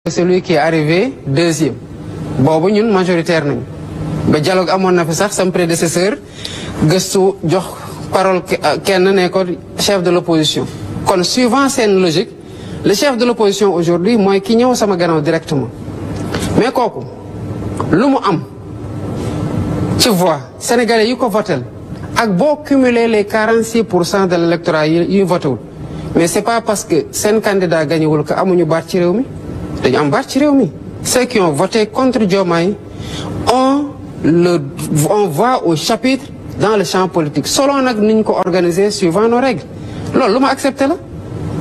Celui qui est arrivé deuxième boobu ñun majoritaire nañ ba dialogue amoon na fi sax sam prédécesseur gëstu jox parole kenn ne ko chef de l'opposition kon suivant seen logique le chef de l'opposition aujourd'hui mooy ki ñëw sama gannaaw directement mais kooku lu mu am ci voix sénégalais yi ko votel ak boo cumuler les 46% de l'électorat yi voté wul mais c'est pas parce que seen candidat gañewul que amuñu baat ci réew mi dañu am baat ci réew mi ceux qui ont voté contre Diomaye on voit au chapitre dans le champ politique selon nag ni ñu ko organiser suivant nos règles loolu lu ma accepté la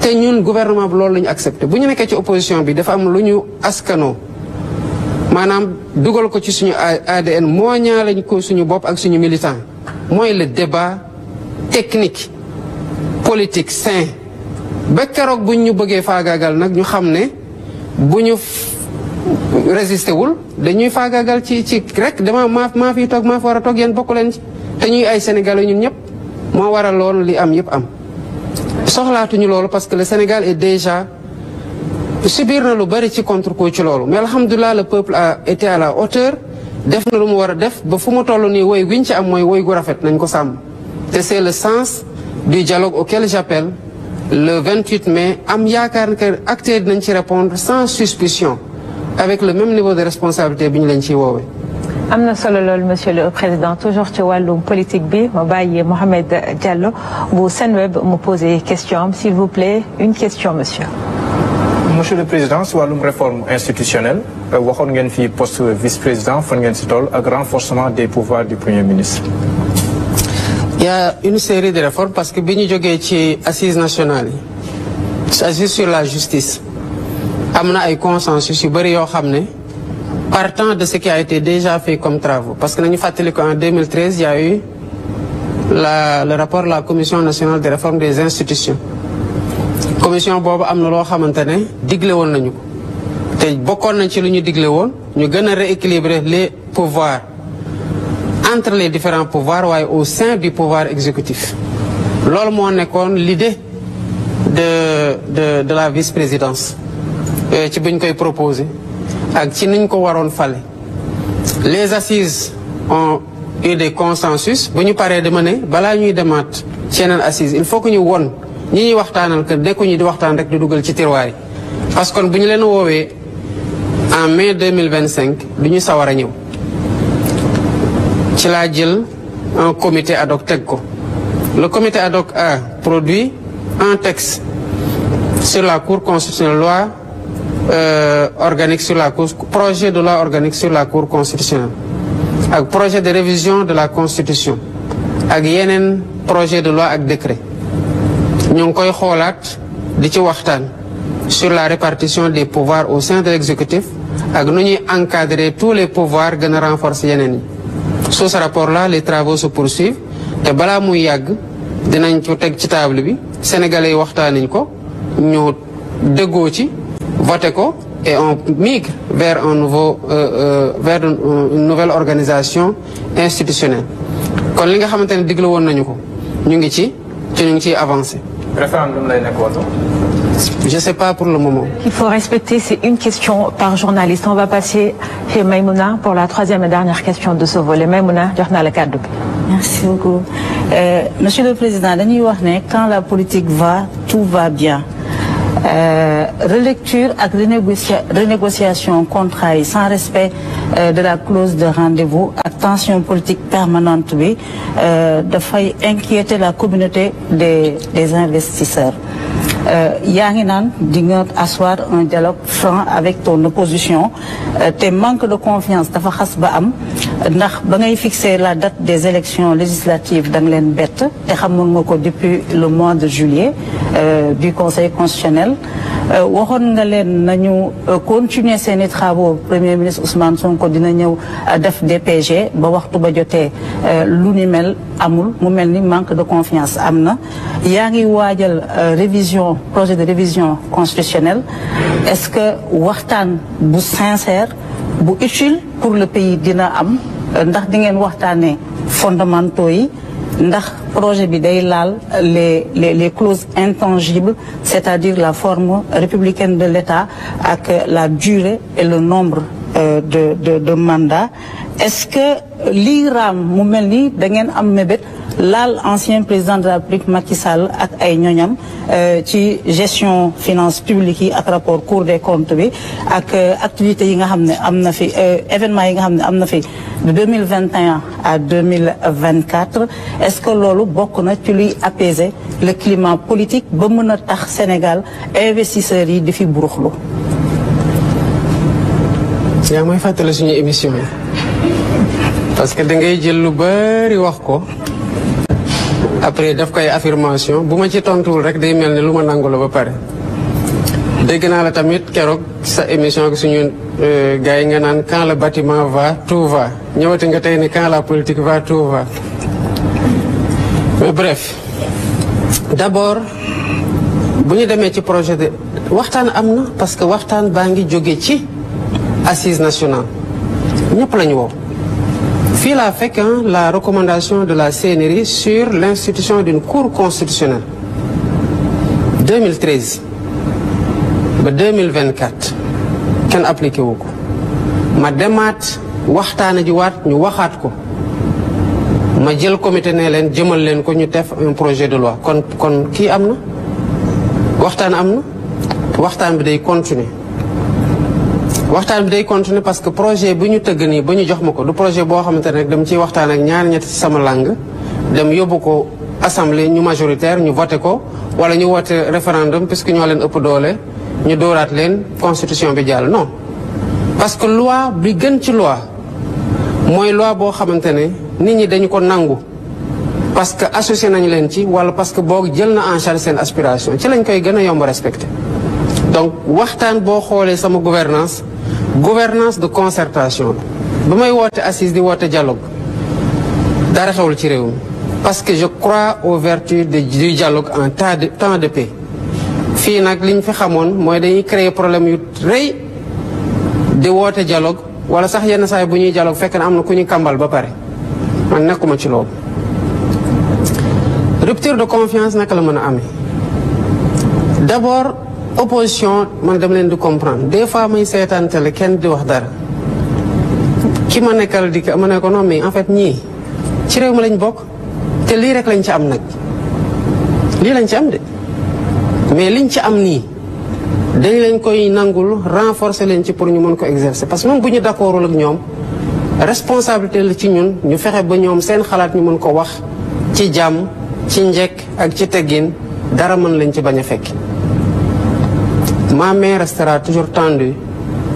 te ñun gouvernement bi loolu la ñu accepté bu ñu nekkee ci opposition bi dafa am lu ñu askanoo maanaam dugal ko ci suñu ADN moo ñaa lañ ko suñu bopp ak suñu militant mooy le débat technique politique sain ba keroog buñ ñu bëggee faagaagal nag ñu xam ne bu ñu résisté wul dañuy faagaagal ci rek dama maa fi toog maa fi war a toog yéen bokk leen ci te ñuy ay sénégalais ñun ñëpp moo waral loolu li am yëpp am soxlaatuñu loolu parce que le Sénégal est déjà subir na lu bari ci contre coup ci loolu mais alhamdulilah le peuple a été à la hauteur def na lu mu war a def ba fu mu toll nii woy guñ ci am mooy woy gu rafet nañ ko sàmm te c'est le sens du dialogue auquel j'appelle le 28 mai am yaakaar que acteurs dinañ ci répondre sans suspicion avec le même niveau de responsabilité bi ñu leen ciy woowee. am na solo loolu monsieur le président toujours ci wàllum politique bi ma bàyyi Mohamed Diallo bu Senweb mu poser question s'il vous plaît une question monsieur. Monsieur le président si wàllum réforme institutionnelle waxoon ngeen fi poste vice-président fan ngeen si toll ak renforcement des pouvoirs du premier ministre. Il y a une série de réformes parce que bi ñu jógee ci assises nationales yi assises sur la justice am na ay consensus yu bëri yoo xam ne partant de ce qui a été déjà fait comme travaux parce que nañu fàttali ko en 2013 il y a eu le rapport de la commission nationale de réforme des institutions commission boobu am na loo xamante ne digle woon nañu ko te bokkoon nañ ci lu ñu digle woon ñu gën a rééquilibrer les pouvoirs entre les différents pouvoirs waaye au sein du pouvoir exécutif loolu moo nekkoon l'idée de la vice-présidence ci buñ koy proposer ak ci niñ ko waroon fale les assises ont eu des consensus bu ñu paree dama ne balaa ñuy demaat ci yeneen assises il faut que ñu won ñi ñuy waxtaanal que nekkuñu di waxtaan rek di dugal ci tiroir yi parce que bu ñu leen woowee en mai 2025 du ñu sawar a ñëw ci laa jël un comité ad hoc teg ko le comité ad hoc a produit un texte sur la Cour constitutionnelle loi organique sur la Cour projet de loi organique sur la Cour constitutionnelle ak projet de révision de la Constitution ak yeneen projet de loi ak décret ñu ngi koy xoolaat di ci waxtaan sur la répartition des pouvoirs au sein de l'exécutif ak nu ñuy encadrer tous les pouvoirs gën a renforcer yeneen yi sous ce rapport-là les travaux se poursuivent te balaa muy yàgg dinañ ko teg ci table bi sénégalais yi waxtaaniñ ko ñu déggoo ci voté ko et on migre vers un nouveau vers une nouvelle organisation institutionnelle kon li nga xamante ne digle woon nañu ko ñu ngi ci te ñu ngi ciy avancé. référendum lay nekk woon. Je sais pas pour le moment. Il faut respecter, c'est une question par journaliste. On va passer chez Maïmouna pour la troisième et dernière question de ce volet. Maïmouna, jox naa la kàddu bi. Merci beaucoup. Monsieur le Président, dañuy wax ne quand la politique va, tout va bien. Relecture ak renégociation contrat yi sans respect de la clause de rendez-vous ak tension politique permanente bi dafay inquiéter la communauté des investisseurs. yaa ngi naan di nga asseoir un dialogue franc avec ton opposition te manque de confiance dafa xas ba am ndax ba ngay fixer la date des élections législatives da nga leen bett te xamoon nga ko depuis le mois de juillet du Conseil constitutionnel waxoon nga leen nañu continuer seeni travaux premier ministre Ousmane Sonko dina ñëw def DPG ba waxtu ba jotee lu ni mel amul mu mel ni manque de confiance am na yaa ngi waajal révision projet de révision constitutionnelle est-ce que waxtaan bu sincère bu utile pour le pays dina am ndax di ngeen waxtaanee fondamentaux yi ndax projet bi day laal les clauses intangibles, c'est-à-dire la forme républicaine de l'État ak la durée et le nombre de mandats. Est-ce que lii raam mu mel ni da ngeen am mébét laal ancien président de la République Macky Sall ak ay ñoñam ci gestion finance publique yi ak rapport Cour des comptes bi ak activités yi nga xam ne am na fi événements yi nga xam ne am na fi de 2021 à 2024 est-ce que loolu bokk na ci luy apaiser le climat politique ba mën a tax Sénégal investisseurs yi di fi buruxlu? yaa may fàttali suñu émission yi parce que da ngay jël lu bari wax ko après daf koy affirmation bu ma ci tontuwul rek day mel ni lu ma nangu la ba pare. dégg naa la tamit keroog sa émission ak suñu gars yi nga naan quand le bâtiment va tout va ñëwati nga tey ni quand la politique va tout va. mais bref d'abord bu ñu demee ci projet de waxtaan am na parce que waxtaan baa ngi jóge ci assise nationale ñëpp la ñu woo. fii laa fekk la recommandation de la CNRI sur l'institution d'une cour constitutionnelle 2013 ba 2024 kenn appliqué wu ko ma demaat waxtaana ji waat ñu waxaat ko ma jël comité ne leen jëmal leen ko ñu def un projet de loi kon kii am na waxtaan am na waxtaan bi day continuer waxtaan bi day continuer parce que projet bu ñu tëgg nii ba ñu jox ma ko du projet boo xamante ne rek dem ciy waxtaan ak ñaar ñetti sama langue dem yóbbu ko assemblée ñu majoritaire ñu voté ko wala ñu woote référendum puisque ñoo leen ëpp doole ñu dooraat leen constitution bi jàll non. parce que loi bi gën ci loi mooy loi boo xamante ne nit ñi dañu ko nangu parce que associé nañu leen ci wala parce que boog jël na en charge seen aspiration ci lañ koy gën a yomb respecté. donc waxtaan boo xoolee sama gouvernance de concertation ba may woote assise di woote dialogue dara xewul ci réew mi parce que je crois aux vertus du dialogue en temps de paix. fii nag li ñu fi xamoon mooy dañuy créer problème yu rëy di woote dialogue wala sax yenn saa yi bu ñuy dialogue fekk na am na ku ñu kàmbal ba pare man nekkuma ci loolu. rupture de confiance naka la mën a amee d'abord opposition man dama leen di comprendre des fois may seetaan télé kenn di wax dara ki ma nekkal di ma ne ko non mais en fait ñii ci réew mi lañ bokk te lii rek lañ ci am nag lii lañ ci am de mais liñ ci am nii dañ leen koy nangul renforcer leen ci pour ñu mën ko exercer parce que même bu ñu d'accordul ak ñoom responsabilité la ci ñun ñu fexe ba ñoom seen xalaat ñu mën ko wax ci jàmm ci njekk ak ci teggin dara mën lañ ci bañ a fekk. Ma main restera toujours tendue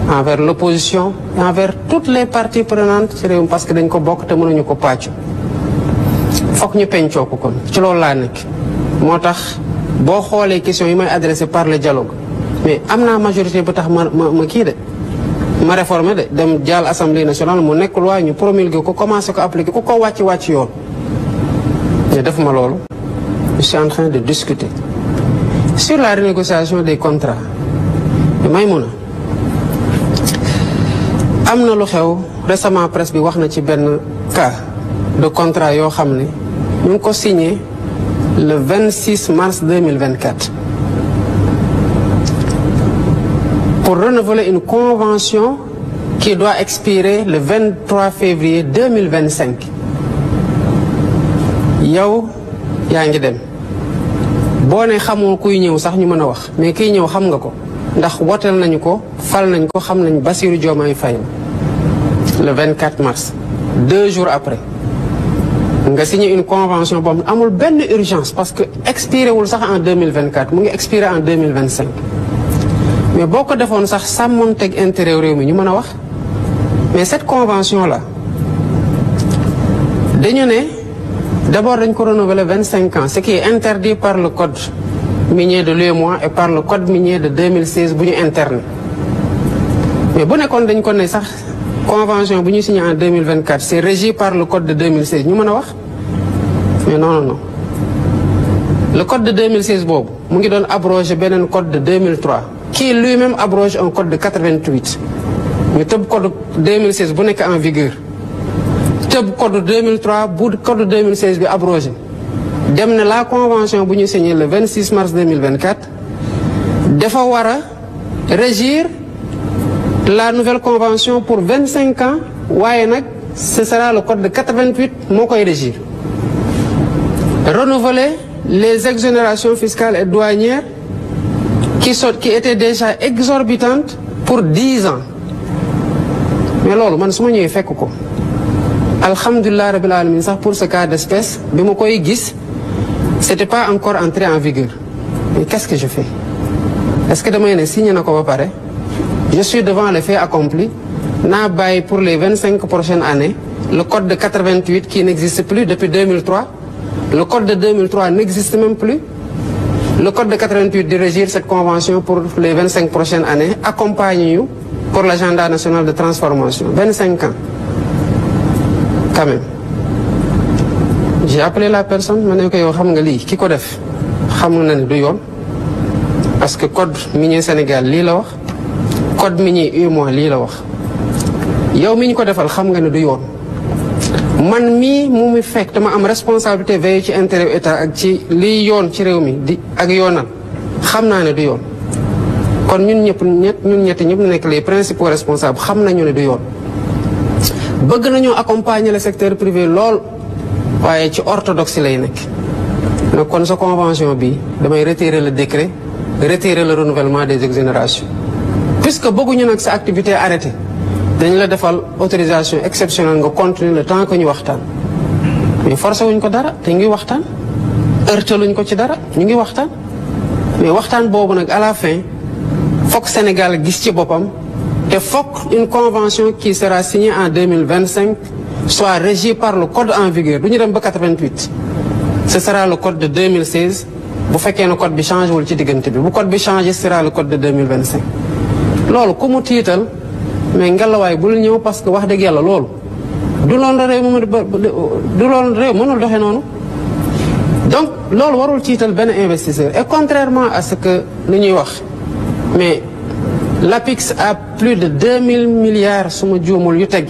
envers l'opposition et envers toutes les parties prenantes ci réew mi parce que dañ ko bokk te mënuñu ko pàccu fokk ñu pencoo ko kon ci loolu laa nekk. moo tax boo xoolee question yi may adressé par le dialogue mais am naa majorité ba tax ma kii de ma réformé de dem jàll assemblée nationale mu nekk loi ñu promulgué ko commencé ko appliqué ku ko wàcc yoon. mais def ma loolu je suis en train de discuter sur la renégociation des contrats. Maïmouna am na lu xew récemment presse bi wax na ci benn cas de contrat yoo xam ne ñu ngi ko signé le 26 mars 2024 pour renouveler une convention qui doit expirer le 23 février 2025 yow yaa ngi dem boo ne xamul kuy ñëw sax ñu mën a wax mais kiy ñëw xam nga ko ndax woteel nañu ko fal nañ ko xam nañ Bassirou Diomaye Faye le 24 mars 2 jours après nga signé une convention boobu amul benn urgence parce que expiré wul sax en 2024 mu ngi expiré en 2025 mais boo ko defoon sax sàmmoonteeg intérêt réew mi ñu mën a wax mais cette convention là dañu ne d'abord dañ ko renouveler 25 ans ce qui est interdit par le code minier de l'UEMOA et par le code minier de 2016 bu ñu interne mais bu nekkoon dañ ko ne sax convention bu ñu signé en 2024 c'est régi par le code de 2016 ñu mën a wax mais non le code de 2016 boobu mu ngi doon abroger beneen code de 2003 qui lui-même abroge un code de 88 ñu tëb code 2016 bu nekk en vigueur tëb code 2003 bu code 2016 bi abrogé dem na la convention bu ñu signé le 26 mars 2024 dafa war a régir la nouvelle convention pour 25 ans waaye nag ce sera le code de 88 moo koy régir. Renouveler les exonérations fiscales et douanières qui étaient déjà exorbitantes pour 10 ans mais loolu man su ma ñëwee fekk ko alhamdulilah rabbil alamin sax pour ce cas d'espèce bi ma koy gis c'était pas encore entré en vigueur mais qu'est-ce que je fais est-ce que damay ne signé na ko ba pare je suis devant les faits accomplis naa bàyyi pour les 25 prochaines années le code de 88 qui n'existe plus depuis 2003 le code de 2003 n'existe même plus le code de 88 de régir cette convention pour les 25 prochaines années accompagne ñu pour l'agenda national de transformation 25 ans quand même j'ai appelé la personne ma ne ko yow xam nga lii ki ko def xam na ne du yoon parce que code minier Sénégal lii la wax code minier UEMOA lii la wax yow mi ñu ko defal xam nga ne du yoon man mii mu mi fekk dama am responsabilité veiller ci intérêt état ak ci liy yoon ci réew mi di ak yoonal xam naa ne du yoon kon ñun ñetti ñëpp nekk les principaux responsables xam nañu ne du yoon bëgg nañoo accompagner le secteur privé lool waaye ci orthodoxie lay nekk nag kon sa convention bi damay retirer le décret retirer le renouvellement des exonérations puisque bëgguñu nag sa activité arrêtée dañ la defal autorisation exceptionnelle nga continuer le temps que ñu waxtaan mais forcé wuñ ko dara te ngi waxtaan heurtaluñ ko ci dara ñu ngi waxtaan mais waxtaan boobu nag à la fin fokk Sénégal gis ci boppam te fokk une convention qui sera signée en 2025 soit régie par le code en vigueur du ñu dem ba 88 ce sera le code de 2016 bu fekkee ne code bi changé wul ci diggante bi bu code bi changé ce sera le code de 2025 loolu ku mu tiital mais ngelawaay bul ñëw parce que wax dëgg yàlla loolu du loolu réew mënul doxee noonu donc loolu warul tiital benn investisseur et contrairement à ce que lu ñuy wax mais l'APIX a plus de 2000 milliards su ma juumul yu teg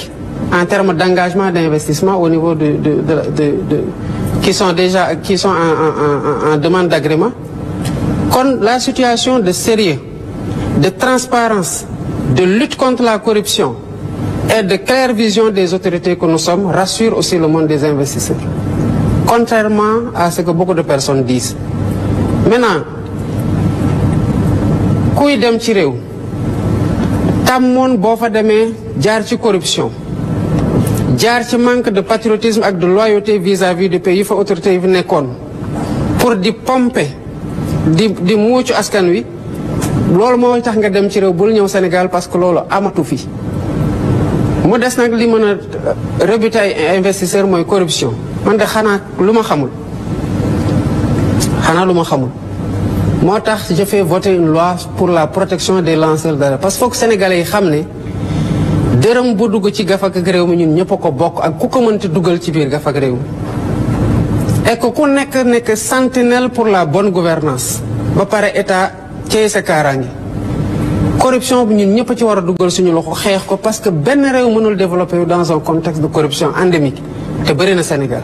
en termes d'engagement d'investissement au niveau de qui sont en demande d'agrément kon la situation de sérieux de transparence de lutte contre la corruption et de claire vision des autorités que nous sommes rassure aussi le monde des investisseurs contrairement à ce que beaucoup de personnes disent maintenant kuy dem ci réew tàmmoon boo fa demee jaar ci corruption jaar ci manque de patriotisme ak de loyauté vis-à-vis du pays yi fa autorités yi fi nekkoon pour di pomper di muucu askan wi loolu moo tax nga dem ci réew bul ñëw Sénégal parce que loolu amatu fi mu des nag li mën a rebuter ay investisseurs mooy corruption man de xanaa lu ma xamul moo tax je fais voter une loi pour la protection des lanceurs d'alerte parce que foog Sénégalais yi xam ne dërëm bu dugg ci gafak ak réew mi ñun ñëpp a ko bokk ak ku ko mënti dugal ci biir gafak réew mi et que ku nekk sentinelle pour la bonne gouvernance ba pare état cey sa kaaraange corruption bi ñun ñëpp a ci war a dugal suñu loxo xeex ko parce que benn réew mënul développer dans un contexte de corruption endémique te bëri na Sénégal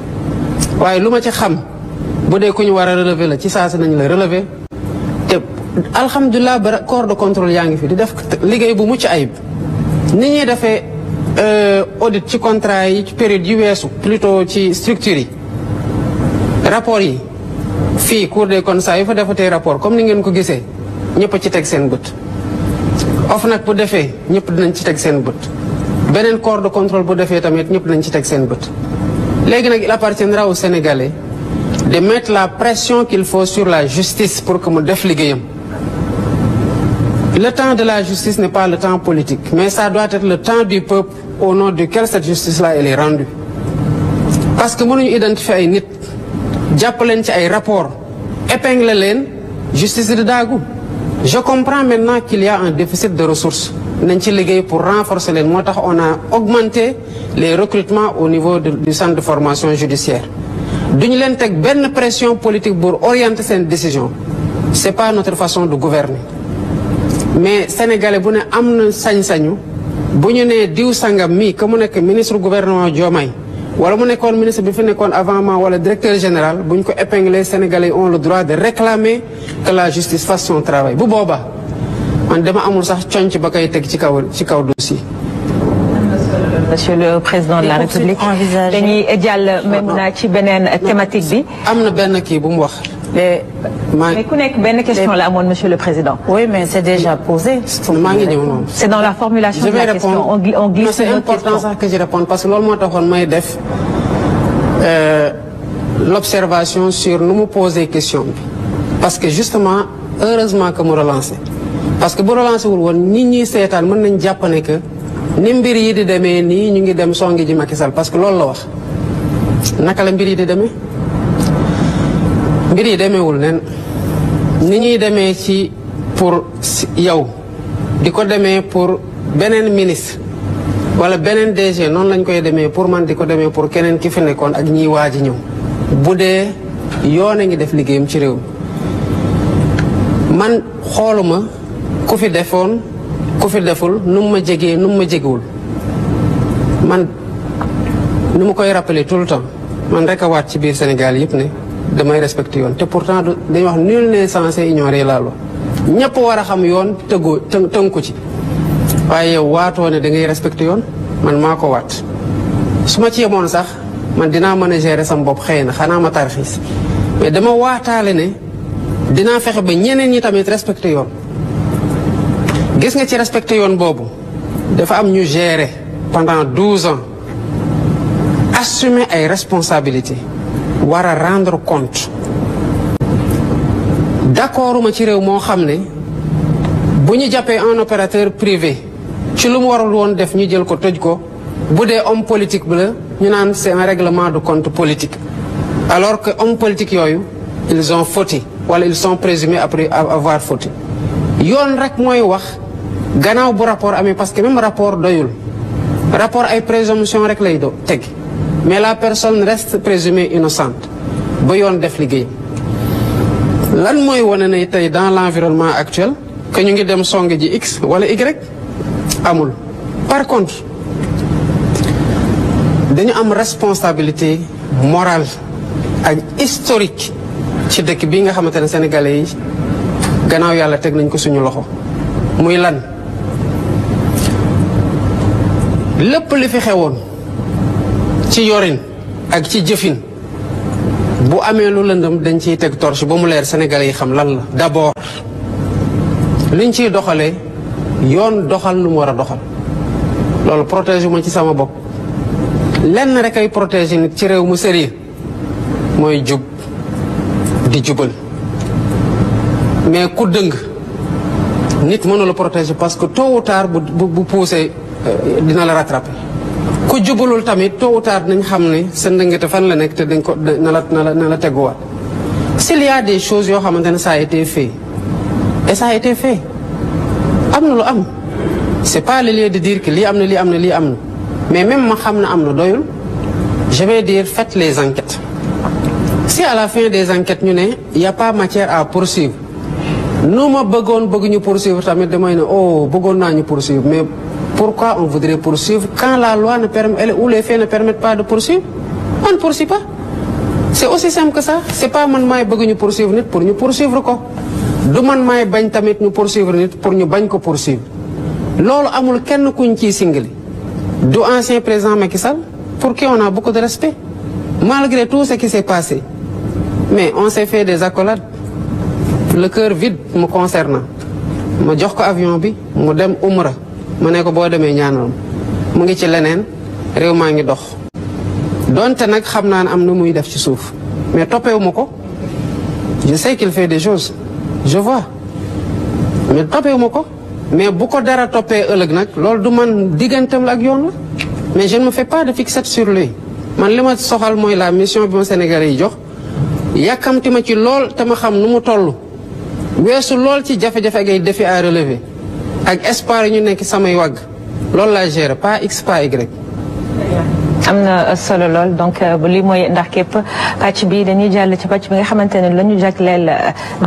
waaye lu ma ci xam bu dee ku ñu war a relever la ci saa si nañu la relever te alhamdulilah ba corps de contrôle yaa ngi fi di def liggéey bu mucc ayib ni ñuy defee audit ci contrat yi ci période yi weesu plutôt ci structure yi rapport yi fii Cour des comptes saa yu fa defatee rapport comme ni ngeen ko gisee ñëpp a ci teg seen bët OFNAC bu defee ñëpp dinañ ci teg seen bët beneen corps de contrôle bu defee tamit ñëpp dinañ ci teg seen bët léegi nag il appartiendra aux Sénégalais de mettre la pression qu'il faut sur la justice pour que mu def liggéeyam. Le temps de la justice n'est pas le temps politique mais ça doit être le temps du peuple au nom duquel cette justice-là elle est rendue parce que mënuñu identifier ay nit jàpp leen ci ay rapport épingler leen justice de daagu je comprends maintenant qu'il y a un déficit de ressources nañ ci liggéey pour renforcer leen moo tax on a augmenté les recrutements au niveau du centre de formation judiciaire duñu leen teg benn pression politique pour orienter seen décision c'est pas notre façon de gouverner mais sénégalais bu ne am na sañ-sañu bu ñu nee diw sangam mii que mu nekk ministre gouvernement Diomaye wala mu nekkoon ministre bi fi nekkoon avant moi wala directeur général bu ñu ko épinglé Sénégalais ont le droit de réclamer que la justice fasse son travail bu boobaa man dama amul sax conc ba koy teg ci kaw dossier. Monsieur le Président de la République dañuy jàll même naa ci beneen thématique bi. am na benn kii bu mu wax. mais ku nekk benn question la amoon Monsieur le Président. Oui, mais c'est déjà posé. maa ngi ñëw noonu. C'est dans la formulation de la question. On glisse c'est important sax que je réponde parce que loolu moo taxoon may def l'observation sur nu mu poser question bi. parce que justement heureusement que mu relancé parce que bu relancé wul woon nit ñi seetaan mën nañ jàpp ne que ni mbir yi di demee nii ñu ngi dem songi ji Macky Sall parce que loolu la wax naka la mbir yi di demee. mbir yi demeewul nen ni ñuy demee ci pour yow di ko demee pour beneen ministre wala beneen DG noonu lañ koy demee pour man di ko demee pour keneen ki fi nekkoon ak ñiy waaj a ñëw bu dee yoon a ngi def liggéeyam ci réew mi man xooluma ku fi defoon ku fi deful nu mu ma jegee nu mu ma jegewul man nu mu koy rappeler tout le temps man rek a waat ci biir Sénégal yëpp ne damay respecté yoon te pourtant dañuy wax nul n'est censé ignorer la loi ñëpp war a xam yoon tënku ci waaye yow waatoo ne da ngay respecté yoon man maa ko waat su ma ci yemoon sax man dinaa mën a gérer sama bopp xëy na xanaa ma tarxiis mais dama waataale ne dinaa fexe ba ñeneen ñi tamit respecté yoon gis nga ci respecté yoon boobu dafa am ñu gérer pendant 12 ans assumer ay responsabilités war a rendre compte d'accorduma ci réew moo xam ne bu ñu jàppee un opérateur privé ci lu mu warul woon def ñu jël ko tëj ko bu dee homme politique bi la ñu naan c'est un règlement de compte politique alors que homme politique yooyu ils ont fauté wala ils sont présumés après avoir fauté yoon rek mooy wax gannaaw bu rapport amee parce que même rapport doyul rapport ay présomption rek lay teg mais la personne reste présumée innocente ba yoon def liggéey lan mooy wane ne tey dans l'environnement actuel que ñu ngi dem song ji X wala Y amul. par contre dañu am responsabilité morale ak historique ci dëkk bi nga xamante ne sénégalais yi gannaaw yàlla teg nañ ko suñu loxo muy lan lépp li fi xewoon ci yorin ak ci jëfin bu amee lu lëndëm dañ ciy teg torche ba mu leer sénégalais yi xam lan la d'abord liñ ciy doxalee yoon doxal lu mu war a doxal loolu protéger ma ci sama bopp lenn rek ay protéger nit ci réew mu sérieux mooy jub di jubal mais ku dëng nit mënu la protéger parce que tôt ou tard bu poussé dina la rattraper ku jubalul tamit tôt ou tard nañ xam ne sa ndëngate fan la nekk te dañ ko na la teguwaat s'il y a des choses yoo xamante ne ça a été fait et ça a été fait am na lu am c'est pas le lieu de dire que lii am na lii am na lii am na mais même ma xam na am na doyul je vais dire faites les enquêtes si à la fin des enquêtes ñu ne y a pas matière à poursuivre nu ma bëgg ñu poursuivre tamit damay ne oh bëggoon naa ñu poursuivre mais pourquoi on voudrait poursuivre quand la loi ne permet ou les faits ne permettent pas de poursuivre on ne poursuit pas c'est aussi simple que ça c'est pas man maay bëgg ñu poursuivre nit pour ñu poursuivre ko du man maay bañ tamit ñu poursuivre nit pour ñu bañ ko poursuivre loolu amul kenn kuñ ciy singali du ancien président Macky Sall pour qui on a beaucoup de respect malgré tout ce qui s'est passé mais on s'est fait des accolades le cœur vide me concernant ma jox ko avion bi mu dem Umra ma ne ko boo demee ñaanal mu ngi ci leneen réew maa ngi dox donte nag xam naa ne am na muy def ci suuf mais toppewu ma ko je sais qu'il fait des choses je vois mais toppewu ma ko mais bu ko dara toppee ëllëg nag loolu du man digganteem la ak yoon la mais je ne me fais pas de fixette sur lui man li ma soxal mooy la mission bi ma Sénégalais yi jox yàkkamti ma ci lool te ma xam nu mu toll weesu lool ci jafe-jafe ak ay défis à relever ak espoir yi ñu nekk samay wàgg loolu laa gérer pas X pas Y am na solo lool donc li mooy ndax képp pàcc bi dañuy jàll ci pàcc bi nga xamante ne la ñu jagleel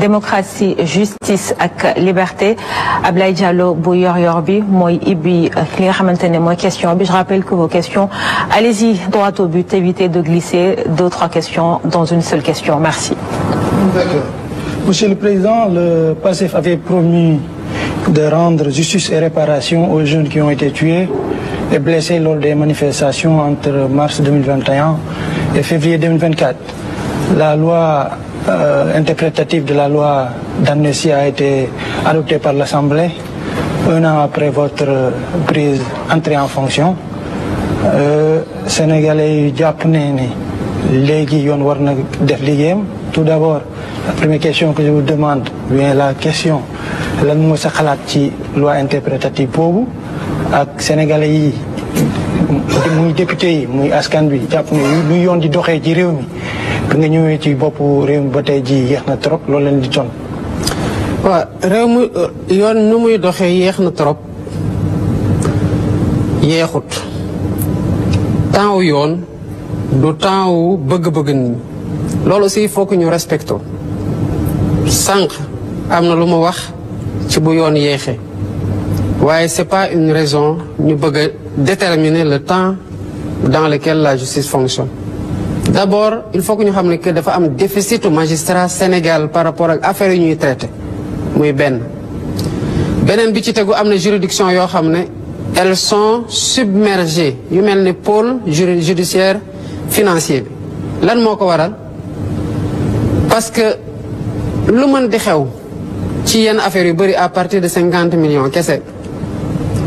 démocratie justice ak liberté Ablaye Diallo bu yor-yor bi mooy ibbi li nga xamante ne mooy question bi. Je rappelle que vos questions, allez-y droit au but, évitez de glisser 2-3 questions dans une seule question. Merci. D'accord. Monsieur le Président, le PASTEF avait promis de rendre justice et réparation aux jeunes qui ont été tués et blessés lors des manifestations entre mars 2021 et février 2024. La loi interprétative de la loi d'amnistie a été adoptée par l'Assemblée un an après votre entrée en fonction. Sénégalais yi jàpp ne ni léegi yoon war na def liggéeyam. Tout d'abord, la première question que je vous demande vient la question lan mooy sa xalaat ci loi interprétative boobu ak sénégalais yi muy député yi muy askan bi jàpp ne lu yoon di doxee ci réew mi bi nga ñëwee ci boppu réew mi ba tey ji yéex na trop loolu leen di ton. waaw réew mi yoon nu muy doxee yéex na trop yéexut temps wu yoon du temps wu bëgg-bëgg nit ñi loolu aussi il faut que ñu respecto sànq am na lu ma wax ci bu yoon yéexee waaye c'est pas une raison ñu bëgg a déterminer le temps dans lequel la justice fonctionne. D'abord il faut que ñu xam ne que dafa am déficit magistrat Sénégal par rapport ak affaires yi ñuy traité muy benn bi ci tegu am na juridiction yoo xam ne elles sont submergées yu mel ni pôle judiciaire financier bi lan moo ko waral parce que lu mën di xew ci yenn affaires yu bëri à partir de 50 millions kese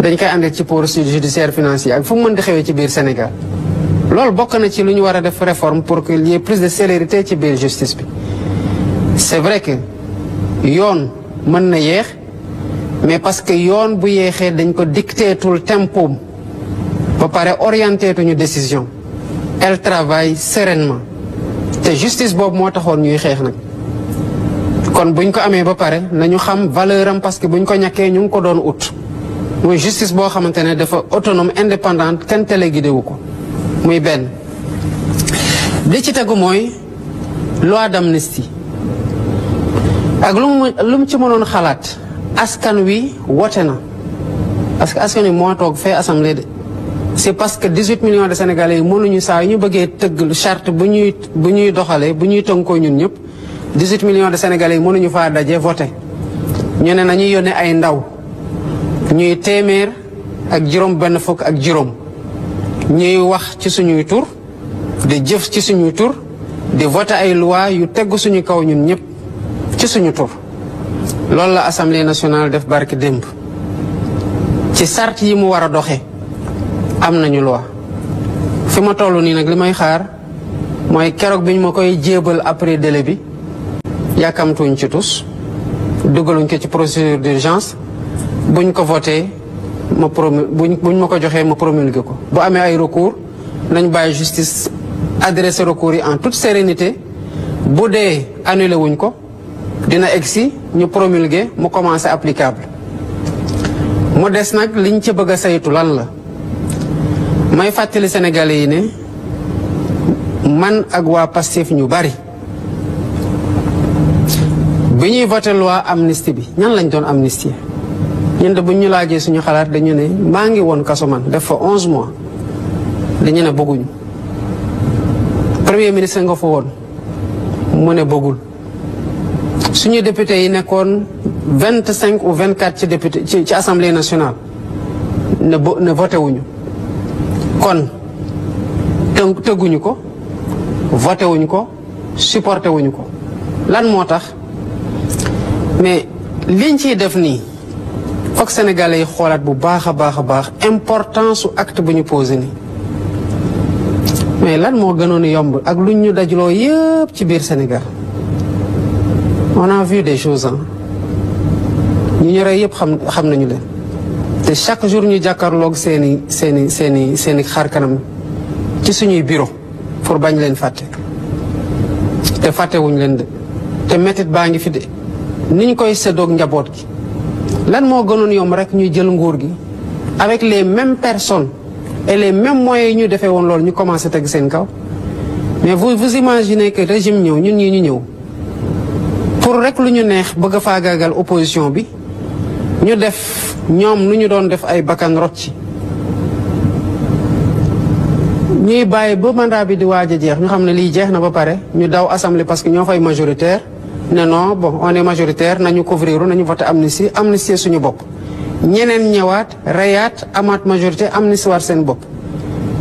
dañ koy àndee ci pôle judiciaire financier ak fu mu mën di xewee ci biir Sénégal loolu bokk na ci lu ñu war a def réforme pour qu'il y ait plus de célérité ci biir justice bi. C'est vrai que yoon mën na yéex mais parce que yoon bu yéexee dañ ko dicteetul tempo ba pare orienté tuñu décision elle travaille sereinement te justice boobu moo taxoon ñuy xeex nag kon buñ ko amee ba pare nañu xam valeur am parce que buñ ko ñàkkee ñu ngi ko doon ut muy justice boo xamante ne dafa autonome indépendante kenn téléguidé wu ko muy benn. li ci tegu mooy loi d'amnistie ak lu mu ci mënoon xalaat askan wi wote na parce que askan wi moo toog fee assemblée de c'est parce que 18 millions de Sénégalais yi mënuñu saa yu ñu bëggee tëgg charte bu ñuy doxalee bu ñuy tënkoo ñun ñëpp 18 millions de Sénégalais yi mënuñu faa daje voté ñu ne nañuy yónnee ay ndaw ñuy téeméer ak juróom-benn fukk ak juróom ñuy wax ci suñuy tur di jëf ci suñuy tur di voté ay loi yu teggu suñu kaw ñun ñëpp ci suñu tur loolu la Assemblée nationale def barki démb ci sart yi mu war a doxee am nañu loi fi ma toll nii nag li may xaar mooy keroog bi ñu ma koy jébal après délai bi yàkkamtuñ ci tus dugaluñ ko ci procédure d'urgence buñ ko voté buñ ma ko joxee ma promulgué ko bu amee ay recours nañ bàyyi justice adressé recours yi en toute sérénité bu dee annulé wuñ ko dina egsi ñu promulgué mu commencé applicable mu des nag liñ ci bëgg a saytu lan la may fàttali Sénégalais yi ne man ak waa Pastef ñu bari bi ñuy voté loi amnistie bi ñan lañ doon amnistie ñun de buñ ñu laajee suñu xalaat dañu ne maa ngi woon kaso man def fa 11 mois dañu ne bëgguñu premier ministre nga fa woon mu ne bëggul suñu député yi nekkoon 25 ou 24 ci député ci assemblée nationale ne voté wuñu kon tëgguñu ko voté wuñu ko supporté wuñu ko lan moo tax mais liñ ciy def nii foog sénégalais yi xoolaat bu baax a baax importance su acte bu ñu posé nii mais lan moo gënoon yomb ak luñ ñu dajloo yëpp ci biir Sénégal on a vu des choses ñu ñoree yëpp xam nañu leen te chaque jour ñu jàkkaarloog seeni xar kanam ci suñuy bureau pour bañ leen fàtte te fàttewuñ leen de te métit baa ngi fi de niñ koy séddoog njaboot gi lan moo gënoon yomb rek ñuy jël nguur gi avec les mêmes personnes et les mêmes moyens yi ñu defee woon loolu ñu commencé teg seen kaw mais vous imaginez que régime ñëw ñun ñii ñu ñëw pour rek lu ñu neex bëgg a faagaagal opposition bi ñu def ñoom lu ñu doon def ay bakkan rot ci ñuy bàyyi ba mandat bi di waaj a jeex ñu xam ne lii jeex na ba pare ñu daw assemblée parce que ñoo fay majoritaire ne non bon on est majoritaire nañu couvrir nañu voté amnistie suñu bopp ñeneen ñëwaat reyaat amaat majorité amnistie waat seen bopp.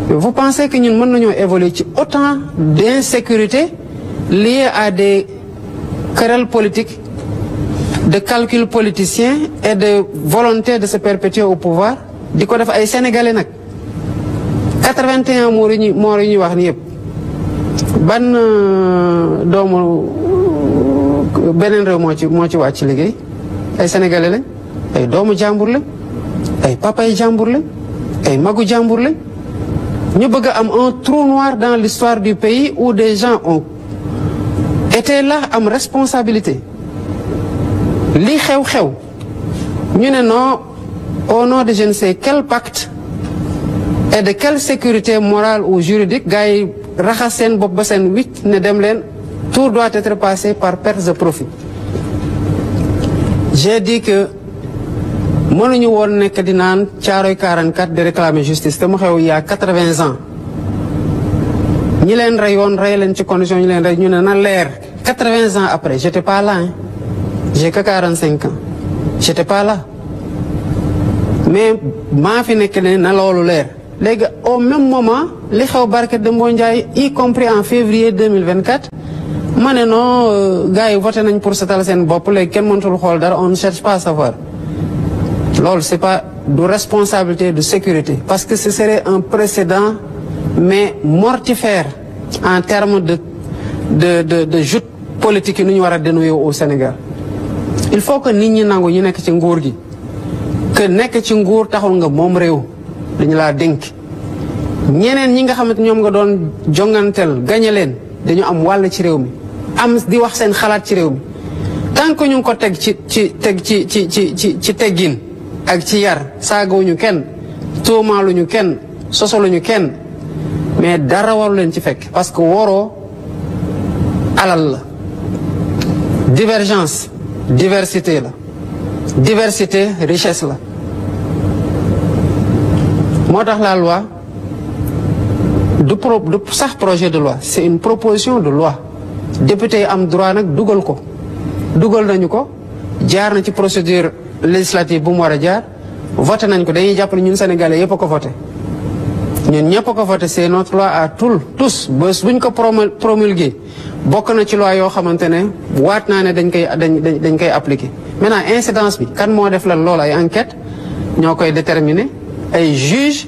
Vous pensez que ñun mën nañoo évoluer ci autant d'insécurité liées à des querelles politiques, de calculs politiciens et de volonté de se perpétuer au pouvoir di ko def ay sénégalais nag 81 moor yi ñuy wax ni yëpp ban doomu beneen réew moo ci wàcc liggéey ay sénégalais lañ ay doomu jàmbur lañ ay papay jàmbur lañ ay magu jàmbur lañ ñu bëgg a am un trou noir dans l'histoire du pays où des gens ont été là am responsabilité li xew-xew ñu ne non au nom de je ne sais quel pacte et de quelle sécurité morale ou juridique gars yi raxas seen bopp ba seen wicc ne dem leen tout doit être passé par perte de profit. J'ai dit que mënuñu woon nekk di naan Thiaroye 44 de réclamer justice te mu xew il y a 80 ans ñi leen reyoon rey leen ci condition ñu leen rey ñu ne na leer 80 ans après j'étais pas là hein. J'ai que 45 ans j'étais pas là mais maa fi nekk ne na loolu leer léegi au même moment li xew Barket Dembo Ndiaye y compris en février 2024 ma ne non gars yi voté nañ pour setal seen bopp léegi kenn mënatul xool dara on ne cherche pas à savoir loolu c'est pas de responsabilité de sécurité parce que ce serait un précédent mais mortifère en termes de joute politique yi nu ñu war a dénouer au Sénégal. Il faut que nit ñi nangu ñu nekk ci nguur gi que nekk ci nguur taxul nga moom réew dañu laa dénk ñeneen ñi nga xamante ñoom nga doon jonganteel gañe leen dañu am wàll ci réew mi am di wax seen xalaat ci réew mi tant que ñu ngi ko teg ci teggin ak ci yar saagawuñu kenn tuumaaluñu kenn sosaluñu kenn mais dara waru leen ci fekk parce que waroo alal la divergence diversité la diversité richesse la moo tax la loi du sax projet de loi c'est une proposition de loi député yi am droit nag dugal nañu ko jaar na ci procédure législative bu mu war a jaar voté nañ ko dañuy jàpp ne ñun sénégalais yëpp a ko voté ñun ñëpp a ko voté c'est notre loi à tous bés buñ ko promulgué bokk na ci loi yoo xamante ne waat naa ne dañ koy appliquer maintenant incidence bi kan moo def la loolu ay enquête ñoo koy déterminer ay juge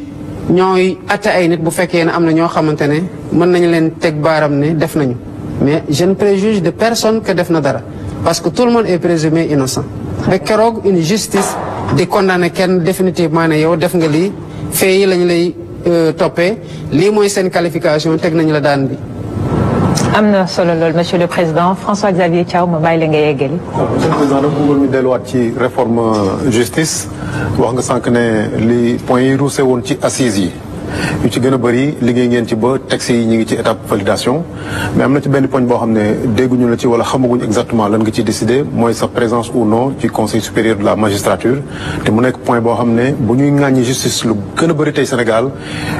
ñooy atte ay nit bu fekkee ne am na ñoo xamante ne mën nañu leen teg baaram ne def nañu mais je ne préjuge de personne que def na dara parce que tout le monde est présumé innocent ba keroog une justice di condamner kenn définitivement ne yow def nga lii fee yi lañu lay toppee lii mooy seen qualification teg nañu la daan bi. am na solo lool monsieur le président François Xavier Thiaw ma bàyyi la nga yeggali. monsieur le président dafa bëggoon ñu delluwaat ci réforme justice wax nga sànq ne li point yi ruuse woon ci assises yi yu ci gën a bëri liggéey ngeen ci ba texte yi ñu ngi ci étape validation mais am na ci benn poñ boo xam ne dégguñu la ci wala xamaguñ exactement lan nga ci décidé mooy sa présence ou non ci conseil supérieur de la magistrature te mu nekk point boo xam ne bu ñuy ŋàññi justice lu gën a bëri tey Sénégal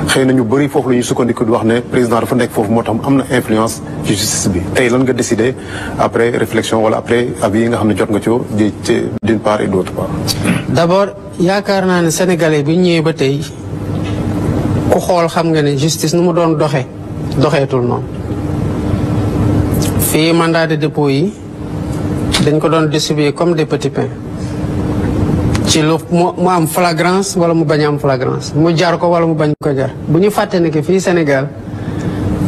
xëy na ñu bëri foofu la ñuy sukkandiku di wax ne président dafa nekk foofu moo tax am na influence ci justice bi tey lan nga décidé après réflexion wala après avis yi nga xam ne jot nga ci d'une part et d'autre part. D'abord yaakaar naa ne sénégalais bi ñëwee ba tey ku xool xam nga ne justice nu mu doon doxeetul noonu fii mandat de dépôt yi dañ ko doon distribuer comme des petits pains ci lu mu am flagrance wala mu bañ am flagrance mu jar ko wala mu bañ ko jar bu ñu fàtte ne que fii Sénégal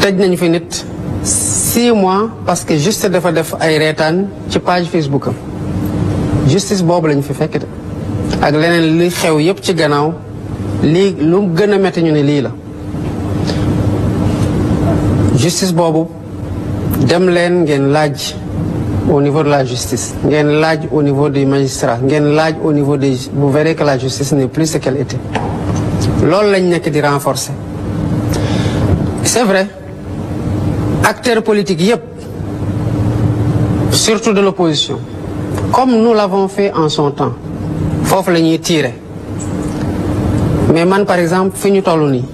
tëj nañu fi nit 6 mois parce que juste dafa def ay reetaan ci page Facebook am justice boobu lañu fi fekk de ak leneen li xew yépp ci gannaaw lii lu gën a métti ñu ne lii la justice boobu dem leen ngeen laaj au niveau de la justice ngeen laaj au niveau des magistrats ngeen laaj au niveau des vous verrez que la justice n'est plus ce qu'elle était loolu lañ nekk di renforcer. C'est vrai acteurs politiques yépp surtout de l'opposition comme nous l'avons fait en son temps foofu la ñuy tirer mais man par exemple fi ñu toll nii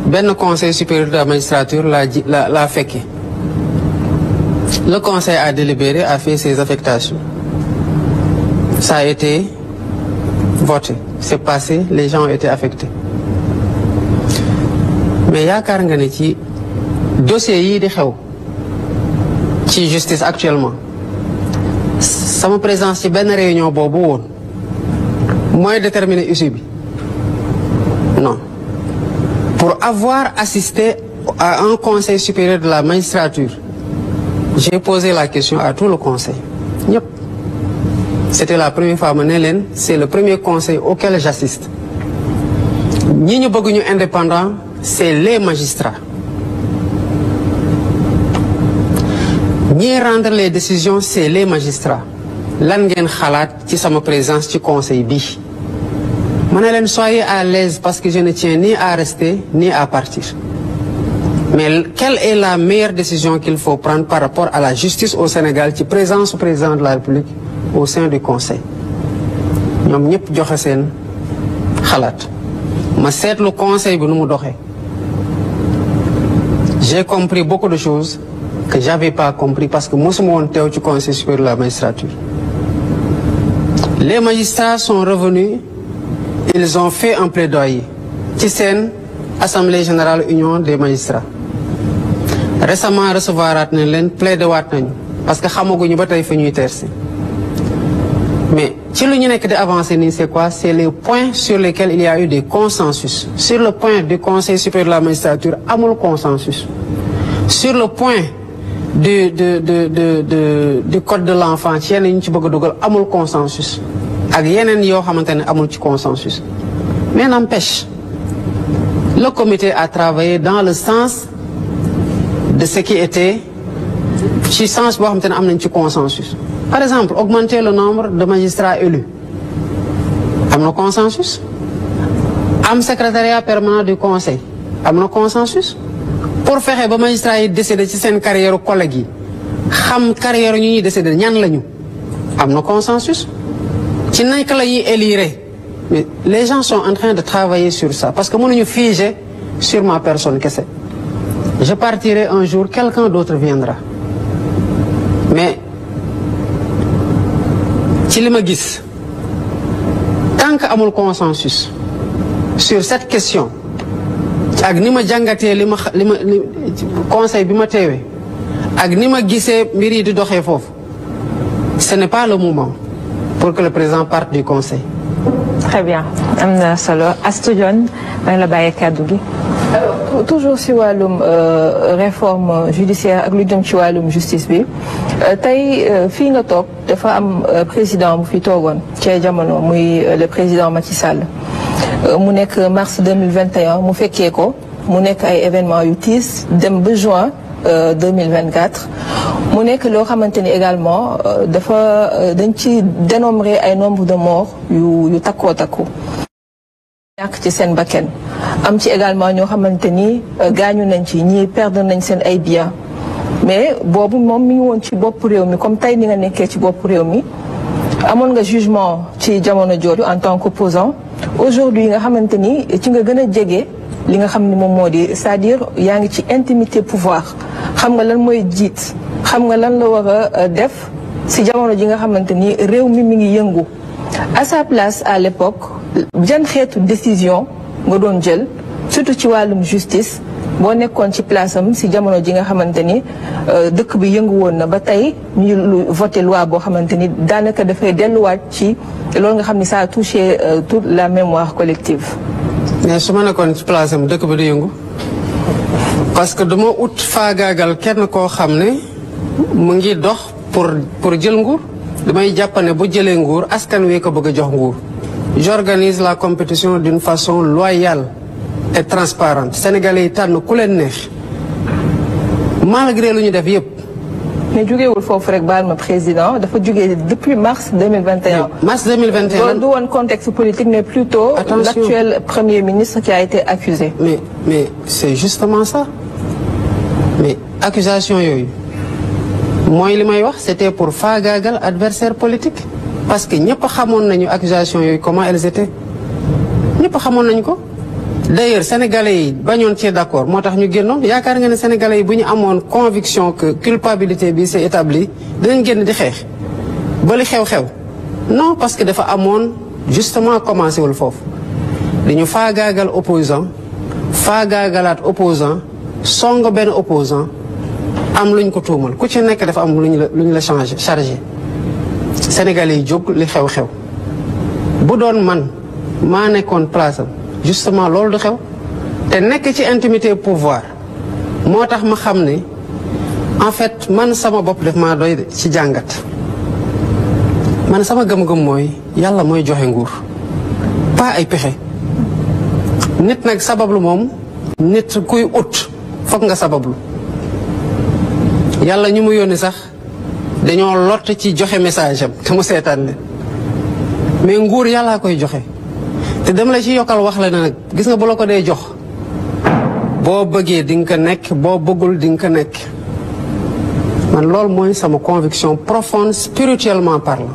benn conseil supérieur de la magistrature laa fekkee. Le conseil a délibéré, a fait ses affectations. Ça a été voté, c'est passé, les gens ont été affectés. Mais yaakaar nga ne ci dossier yii di xew ci justice actuellement sama présence ci benn réunion boobu woon mooy déterminer issue bi non. Pour avoir assisté à un conseil supérieur de la magistrature, j'ai posé la question à tout le conseil. Yep. C'était la première fois ma ne leen c'est le premier conseil auquel j'assiste. ñi ñu bëgg ñu indépendant c'est les magistrats. ñi rendre les décisions c'est les magistrats. lan ngeen xalaat ci sama présence ci conseil bi. ma ne leen soyez à l'aise parce que je ne tiens ni à rester ni à partir. Mais quelle est la meilleure décision qu'il faut prendre par rapport à la justice au Sénégal ci présence du président de la République au sein du Conseil ñoom ñëpp joxe seen xalaat ma seetlu Conseil bi nu mu doxee. J'ai compris beaucoup de choses que j'avais pas compris parce que mosuma woon teew ci Conseil supérieur de la magistrature. Les magistrats sont revenus, ils ont fait un plaidoyer ci seen Assemblée générale Union des magistrats. Récemment recevoir nañ leen plaider waat nañu parce que xamaguñu ba tey fa ñuy tersi. Mais ci lu ñu nekk di avancer nii c'est quoi? C'est les points sur lesquels il y a eu des consensus. Sur le point du Conseil supérieur de la magistrature amul consensus. Sur le point du code de l'enfant ci yeneen ñu ci bëgg a dugal amul consensus. ak yeneen yoo xamante ne amul ci consensus. Mais n'empêche, le comité a travaillé dans le sens de ce qui était ci sens boo xamante ne am nañ ci consensus. Par exemple, augmenter le nombre de magistrats élus. Am na consensus. Am secrétariat permanent du conseil. Am na consensus. Pour fexe ba magistrats yi décider ci seen carrière collègue yi xam carrière ñu ñuy décider ñan lañu. Am na consensus. Ci naka la ñuy élire. Mais les gens sont en train de travailler sur ça parce que mënuñu figer sur ma personne kese. Je partirai un jour, quelqu'un d'autre viendra. Mais ci li ma gis tant que amul consensus sur cette question ak ni ma jàngatee li ma conseil bi ma teewee ak ni ma gisee mbir yi di doxee foofu ce n'est pas le moment pour que le président parte du conseil. Très bien am na solo Astou Dione maa ngi la bàyyi kàddu gi. Alors, toujours si wàllum réforme judiciaire ak lu jëm ci wàllum justice bi tey fii nga toog dafa am président bu fi toogoon ci jamono muy le président Macky Sall mu nekk mars 2021 mu fekkee ko mu nekk ay événements yu tiis dem ba juin 2024 mu nekk loo xamante ni également dañ ci dénombré ay nombre de morts yu takkoo takku ñàkk ci seen bakkan am ci également ñoo xamante ni gaañu nañ ci ñii perdre nañ seen ay biens mais boobu moom mi ngi woon ci bopp réew mi comme tey ni nga nekkee ci bopp réew mi amoon nga jugement ci jamono jooju en tant qu'opposant aujourd'hui nga xamante ni ci nga gën a jege li nga xam ni moom moo di c'est-à-dire yaa ngi ci intimité pouvoir xam nga lan mooy jiit xam nga lan la war a def si jamono ji nga xamante ni réew mi ngi yëngu à sa place à l'époque jan xeetu décision nga doon jël surtout ci wàllum justice boo nekkoon ci place am si jamono ji nga xamante ni dëkk bi yëngu woon na ba tey ñu voté loi boo xamante ni daanaka dafay delluwaat ci loolu nga xam ni ça a touché toute la mémoire collective. mais su ma nekkoon ci place am dëkk bi du yëngu parce que dama ut faagaagal kenn koo xam ne mu ngi dox pour jël nguur damay jàpp ne bu jëlee nguur askan wi ko bëgg a jox nguur. J'organise la compétition d'une façon loyale et transparente. Sénégalais yi tànn ku leen neex malgré lu ñu def yëpp mais jógeewul foofu rek baal ma président dafa jógee depuis mars 2021. mars 2021 loolu du woon contexte politique mais plutôt l'actuel premier ministre qui a été accusé. mais c'est justement ça mais accusation yooyu mooy li may wax c'était pour faagaagal adversaire politique parce que ñëpp xamoon nañu accusation yooyu comment elles étaient ñëpp xamoon nañu ko. D'ailleurs sénégalais yi bañoon cee d'accord moo tax ñu génnoon yaakaar nga ne sénégalais yi bu ñu amoon conviction que culpabilité bi c'est établi dinañ génn di xeex ba li xew-xew non parce que dafa amoon justement commencé wul foofu dañu faagaagal opposant faagaagalaat opposant song benn opposant am luñ ko tuumal ku ci nekk dafa am luñ la chargé sénégalais yi jóg li xew-xew bu doon man maa nekkoon place am justement loolu du xew te nekk ci intimité pouvoir moo tax ma xam ne en fait man sama bopp def maa doy ci jàngat man sama gëm-gëm mooy yàlla mooy joxe nguur pas ay pexe nit nag sabablu moom nit kuy ut foog nga sabablu yàlla ñu mu yónni sax dañoo lott ci joxe message am te mu seetaan leen mais nguur yàllaa koy joxe te dem la ci yokkal wax la ne nag gis nga bu la ko dee jox boo bëggee di nga ko nekk boo bëggul di nga ko nekk man loolu mooy sama conviction profonde spirituellement parlant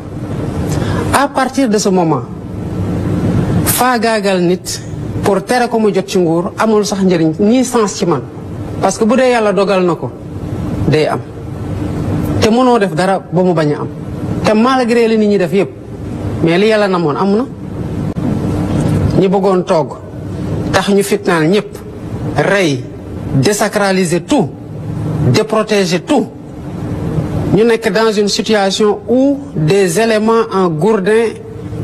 à partir de ce moment faagaagal nit pour tere ko mu jot ci nguur amul sax njëriñ nii sens ci man parce que bu dee yàlla dogal na ko day am te mënoo def dara ba mu bañ a am te malgré li nit ñi def yépp mais li yàlla namoon am na ñi bëggoon toog tax ñu fitnaal ñëpp rey désacraliser tout déprotéger tout ñu nekk dans une situation où des éléments en gourdin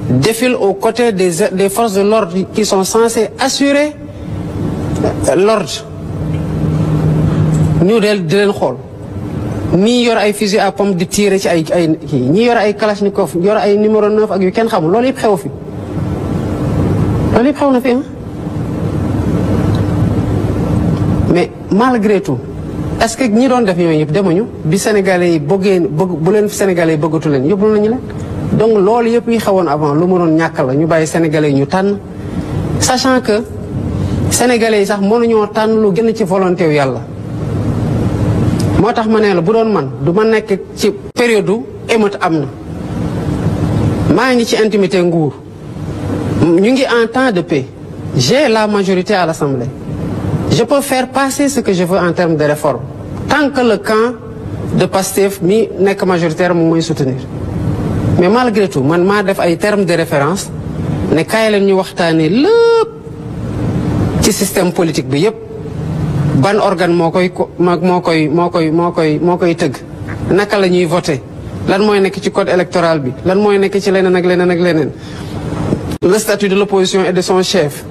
défilent aux côtés des forces de l'ordre qui sont censées assurer l'ordre ñu di leen xool ñii yor ay fusil à pompe di tirer ci ay kii ñii yor ay kalachnikov yor ay numéro 9 ak yu kenn xamul loolu yëpp xew fi loolu yëpp xew na fi mais malgré tout est-ce que ñi doon def yooyu yëpp demuñu bi sénégalais yi bu leen sénégalais yi bëggatu leen yóbbu nañu leen donc loolu yëpp yi xewoon avant lu mënoon ñàkk la ñu bàyyi sénégalais yi ñu tànn sachant que sénégalais yi sax mënuñoo tànn lu gën ci volonté wu yàlla moo tax ma ne la bu doon man du ma nekk ci période émeute am na maa ngi ci intimité nguur ñu ngi en temps de paix j'ai la majorité à l'Assemblée je peux faire passer ce que je veux en termes de réforme tant que le camp de Pastef mi nekk majoritaire moom mooy soutenir mais malgré tout man maa def ay termes de référence ne kaay leen ñu waxtaanee lépp ci système politique bi yépp ban organe moo koy tëgg naka la ñuy voter lan mooy nekk ci code électoral bi lan mooy nekk ci leneen ak leneen ak leneen le statut de l'opposition et de son chef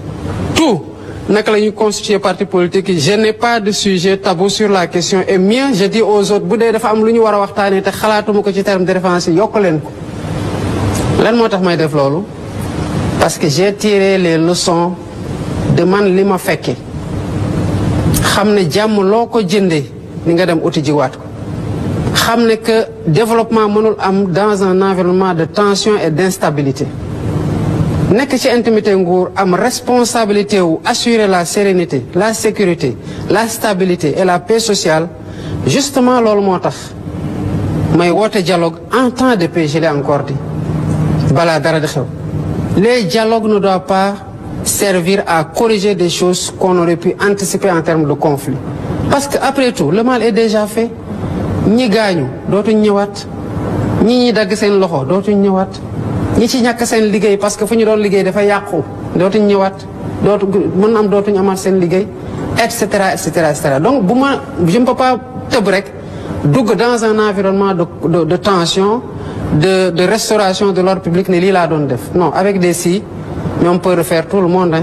tout naka la ñuy constituer parti politique je n'ai pas de sujet tabou sur la question et mieux je dis aux autres bu dee dafa am lu ñu war a waxtaanee te xalaatuma ko ci terme de référence yi yokk leen ko lan moo tax may def loolu parce que j'ai tiré les leçons de man li ma fekke xam ne jàmm loo ko jëndee ni nga dem uti jiwaat ko xam ne que développement mënul am dans un environnement de tension et d'instabilité nekk ci intimité nguur am responsabilité wu assurer la sérénité la sécurité la stabilité et la paix sociale justement loolu moo tax may woote dialogue en temps de paix je l'ai encore dit balaa dara di xew les dialogues ne doivent pas servir à corriger des choses qu'on aurait pu anticiper en termes de conflit parce que après tout le mal est déjà fait ñi gaañu dootuñ ñëwaat ñi dagg seen loxo dootuñ ñëwaat ñi ci ñàkk seen liggéey parce que fu ñu doon liggéey dafa yàqu dootuñ ñëwaat mën am dootuñ amaat seen liggéey et cetera et cetera et cetera donc je ne peux pas tëb rek dugg dans un environnement de tension de restauration de l'ordre public ne lii laa doon def non avec des si mais on peut refaire tout le monde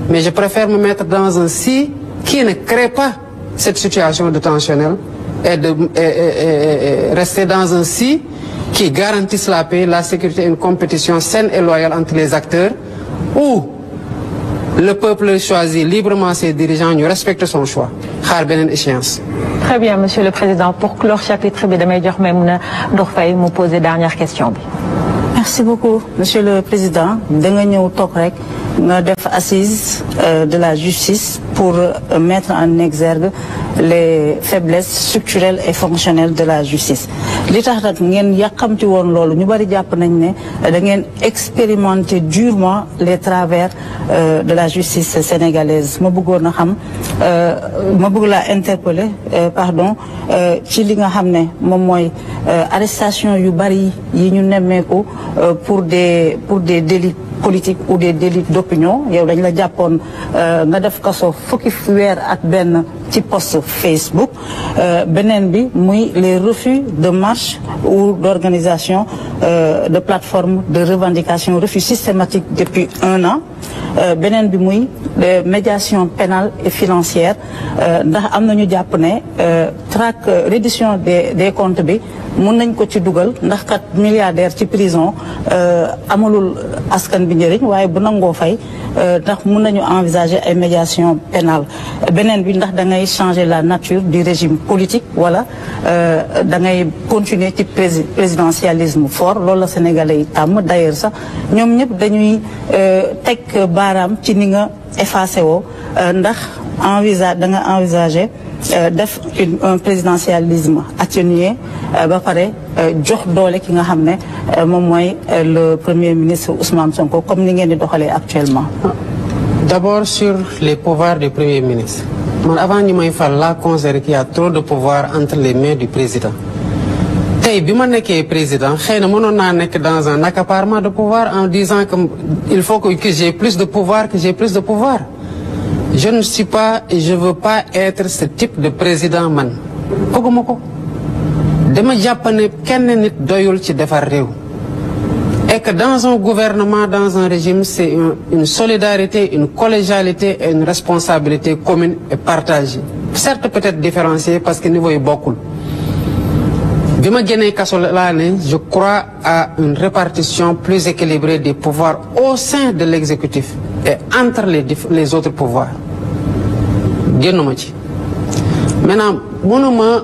mais je préfère me mettre dans un si qui ne crée pas cette situation de tensionnelle et rester dans un si qui garantisse la paix, la sécurité et une compétition saine et loyale entre les acteurs où le peuple choisit librement ses dirigeants, ñu respecte son choix xaar beneen échéance. Très bien, Monsieur le Président. Pour clore chapitre bi damay jox Maïmouna Ndour Faye mu poser dernière question bi. Merci beaucoup, Monsieur le Président. Da nga ñëw toog rek nga def assise de la justice pour mettre en exergue les faiblesses structurelles et fonctionnelles de la justice. li tax nag ngeen yàqamti woon loolu ñu bari jàpp nañ ne da ngeen expérimenter durement les travers de la justice sénégalaise. Ma bëggoon a xam ma bëgg laa interpeller ci li nga xam ne moom mooy arrestation yu bari yi ñu nemmeeku pour des délits politique ou des délits d'opinion. yow dañ la jàppoon nga def kaso fukki weer ak benn ci post Facebook. Beneen bi muy les refus de marche ou d'organisation de plateforme de revendication, refus systématique depuis 1 an. Beneen bi muy médiation pénale et financière ndax am nañu jàpp ne reddition des comptes bi mun nañ ko ci dugal ndax kat milliardaire ci prison amalul askan bi njëriñ waaye bu nangoo fay ndax mun nañu envisager ay médiation pénale. Beneen bi ndax da ngay changer la nature du régime politique wala da ngay continuer ci présidentialisme fort loolu la Sénégalais yi tàmm. D'ailleurs sax ñoom ñëpp dañuy teg baaraam ci ni nga effacé woo ndax da nga envisager def un présidentialisme atténué ba pare jox doole ki nga xam ne moom mooy le premier ministre Ousmane Sonko comme ni ngeen di doxalee actuellement. D'abord sur les pouvoirs du premier ministre. Man avant ñu may fal laa considère qu'il y a trop de pouvoir entre les mains du président. Tey bi ma nekkee président xëy na mënoon naa nekk dans un accaparement de pouvoir en disant que il faut que j'ai plus de pouvoir, que j'ai plus de pouvoir. Je ne suis pas et je veux pas être ce type de président man. bëgguma ko. Dama jàpp ne kenn nit doyul ci defar réew. Et que dans un gouvernement, dans un régime, c'est une solidarité, une collégialité et une responsabilité commune et partagée. Certes peut-être différenciée parce que niveau yi bokkul. Bi ma génnee kaso laa ne je crois à une répartition plus équilibrée des pouvoirs au sein de l'exécutif et entre les autres pouvoirs. Génnuma ci. Maintenant mënuma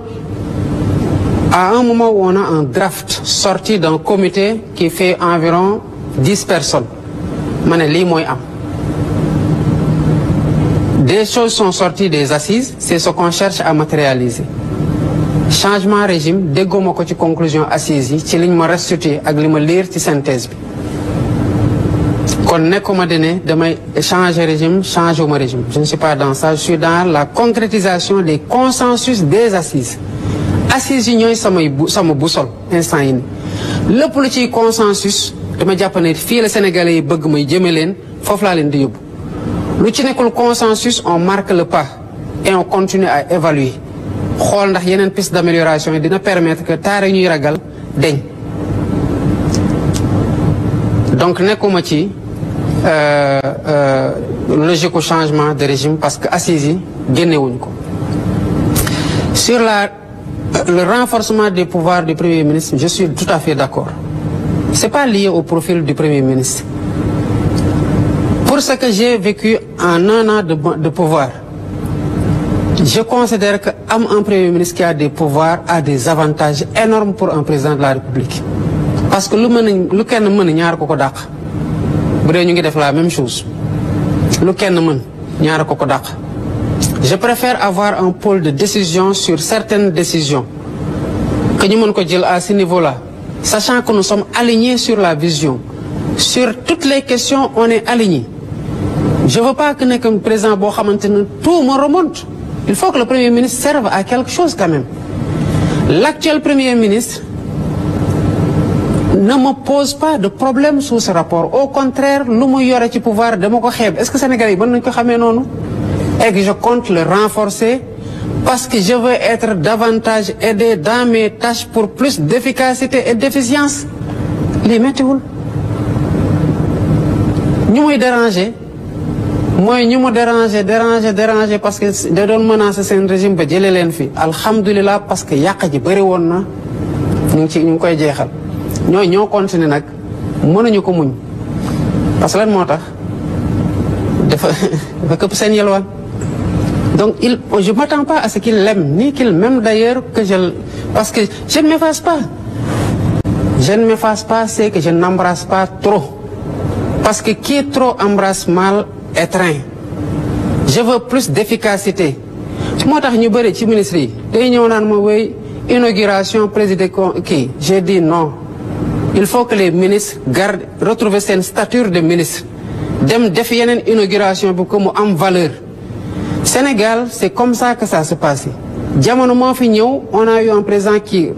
à un moment où on a un draft sorti d'un comité qui fait environ 10 personnes. Ma ne lii mooy am. Des choses sont sorties des assises, c'est ce qu'on cherche à matérialiser. Changement régime dégguma ko ci conclusion assises yi ci liñ ma restitué ak li ma lire ci synthèse bi. Kon nekkuma dene damay changer régime, changer ma régime. Je ne suis pas dans ça, je suis dans la concrétisation des consensus des assises. Assises yi ñooy sama boussole instant yi ni lépp lu ciy consensus dama jàpp ne fii la Sénégalais yi bëgg may jëme leen foofu laa leen di yóbbu. Lu ci nekkul consensus on marque le pas et on continue à évaluer xool ndax yeneen piste d'amélioration yi dina permettre que taare ñuy ragal deñ. Donc nekkuma ci logique au changement de régime parce que assises yi génnewuñ ko. Sur le renforcement des pouvoirs du Premier ministre, je suis tout à fait d'accord. C'est pas lié au profil du Premier ministre. Pour ce que j'ai vécu en 1 an de pouvoir, je considère que un Premier ministre qui a des pouvoirs a des avantages énormes pour un président de la République. Parce que lu kenn mën ñaar ko dàq. Bu dee ñu ngi def la même chose. Lu kenn mën ñaar ko dàq. Je préfère avoir un pôle de décision sur certaines décisions que ñu mën ko jël à ce niveau-là, sachant que nous sommes alignés sur la vision. Sur toutes les questions, on est alignés. Je veux pas que nekk un président boo xamante ne tout me remonte. Il faut que le Premier ministre serve à quelque chose quand même. L'actuel Premier ministre ne me pose pas de problème sous ce rapport. Au contraire, lu mu yore ci pouvoir dama ko xeeb. Est-ce que Sénégalais yi mën nañu ko xamee noonu? Et que je compte le renforcer parce que je veux être davantage aidé dans mes tâches pour plus d'efficacité et d'efficience. Lii méttiwul. Ñu muy déranger mooy ñu mu déranger parce que da doon menacer seen régime ba jëlee leen fi. Alhamdulillah parce que yàq ji bëri woon na ñu ngi koy jeexal. ñoo continuer nag mënuñu ko muñ parce que lan moo tax dafa këpp seen yelwaan. Donc je m'attends pas à ce qu'il l'aime ni qu'il m'aime d'ailleurs parce que je ne m'efface pas. Je ne m'efface pas, c'est que je n'embrasse pas trop. Parce que qui trop embrasse mal étreint. Je veux plus d'efficacité. moo tax ñu bëri ci ministre yi day ñëw naan ma wéy inauguration président kii j'ai dit non. Il faut que les ministres gardent retrouver seen stature de ministre dem def yeneen inauguration bi ko mu am valeur. Sénégal c'est comme ça que ça se passe. Jamono moo fi ñëw on a eu un président qui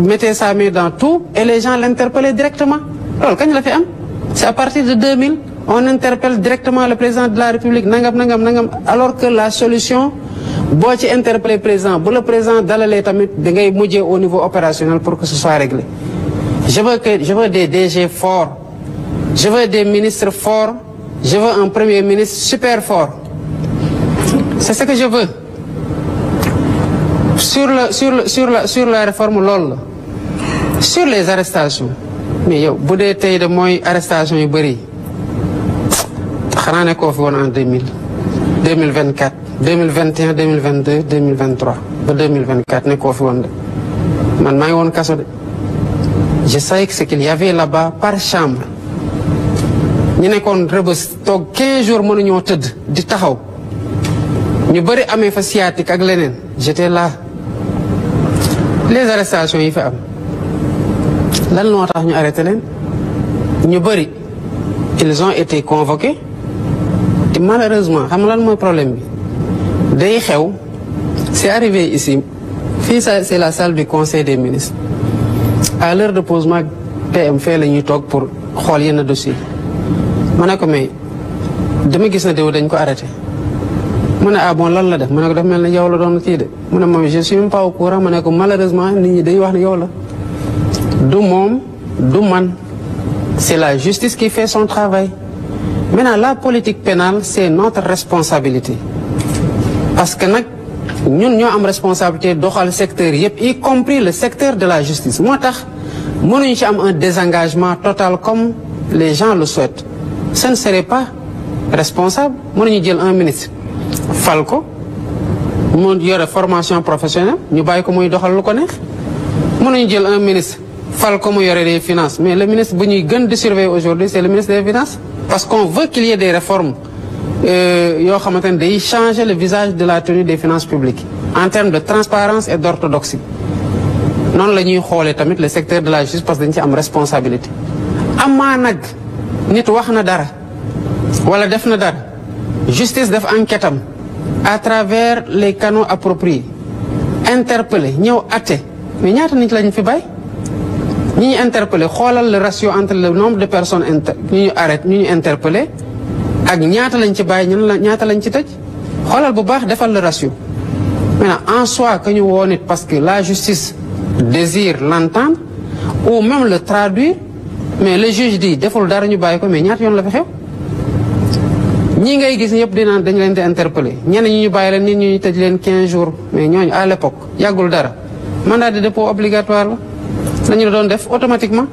mettait sa main dans tout et les gens l'interpellaient directement. loolu kañ la fi am c'est à partir de 2000 on interpelle directement le président de la République nangam alors que la solution boo ci interpeller président bu le président dalalee tamit da ngay mujjee au niveau opérationnel pour que ce soit réglé. Je veux des DG forts, je veux des ministres forts, je veux un premier ministre super fort. C'est ce que je veux. Sur la réforme loolu la. Sur les arrestations mais yow bu dee tey de mooy arrestation yu bëri xanaa ne koo fi woon en 2024 2021 2022 2023 ba 2024 ne koo fi woon de man maa ngi woon kaso de. Je savais que ce qu'il y avait là-bas par chambre ñu nekkoon Rebeuss toog 15 jours mënuñoo tëdd di taxaw ñu bëri amee fa sciatique ak leneen j'étais là. Les arrestations yi fi am lan moo tax ñu arrêté leen ñu bëri ils ont été convoqués te malheureusement xam nga lan mooy problème bi day xew c'est arrivé ici fii ça c'est la salle du conseil des ministres. À l'heure de posement PM fee la ñuy toog pour xool yenn dossier ma ne ko mais dama gis na déw dañ ko arrêté mu ne ah bon lan la def ma ne ko dafa mel ne yow la doon kii de mu ne moom je suis même pas au courant ma ne ko malheureusement nit ñi dañuy wax ne yow la du moom du man c'est la justice qui fait son travail. Maintenant la politique pénale c'est notre responsabilité parce que nag ñun ñoo am responsabilité doxal secteur yëpp y compris le secteur de la justice moo tax mënuñu ci am un désengagement total comme les gens le souhaitent. Ce ne serait pas responsable mënuñu jël un ministre fal ko mu yore formation professionnelle ñu bàyyi ko muy doxal lu ko neex. mënuñu jël un ministre fal ko mu yore des finances mais le ministre bu ñuy gën di surveiller aujourd'hui c'est le ministre des finances parce qu'on veut qu'il y ait des réformes yoo xamante ne day changer le visage de la tenue des finances publiques en termes de transparence et d'orthodoxie. noonu la ñuy xoolee tamit le secteur de la justice parce que dañ ci am responsabilité. amaa nag nit wax na dara wala def na dara justice def enquête am à travers les canaux appropriés interpellé ñëw atte mais ñaata nit lañ fi bàyyi ñi ñu interpellé xoolal le ratio entre le nombre de personnes ñu arrête ñu interpellé ak ñaata lañ ci bàyyi ñaata lañ ci tëj xoolal bu baax defal le ratio. Maintenant en soi que ñu woo nit parce que la justice désire l'entendre ou même le traduire mais le juge dit deful dara ñu bàyyi ko mais ñaata yoon la fi xew. ñii ngay gis ñëpp dinaan dañ leen di interpeller ñenn ñi ñu bàyyi leen nit ñu tëj leen 15 jours mais ñooñu à l'époque yàggul dara mandat de dépôt obligatoire la lañu la doon def automatiquement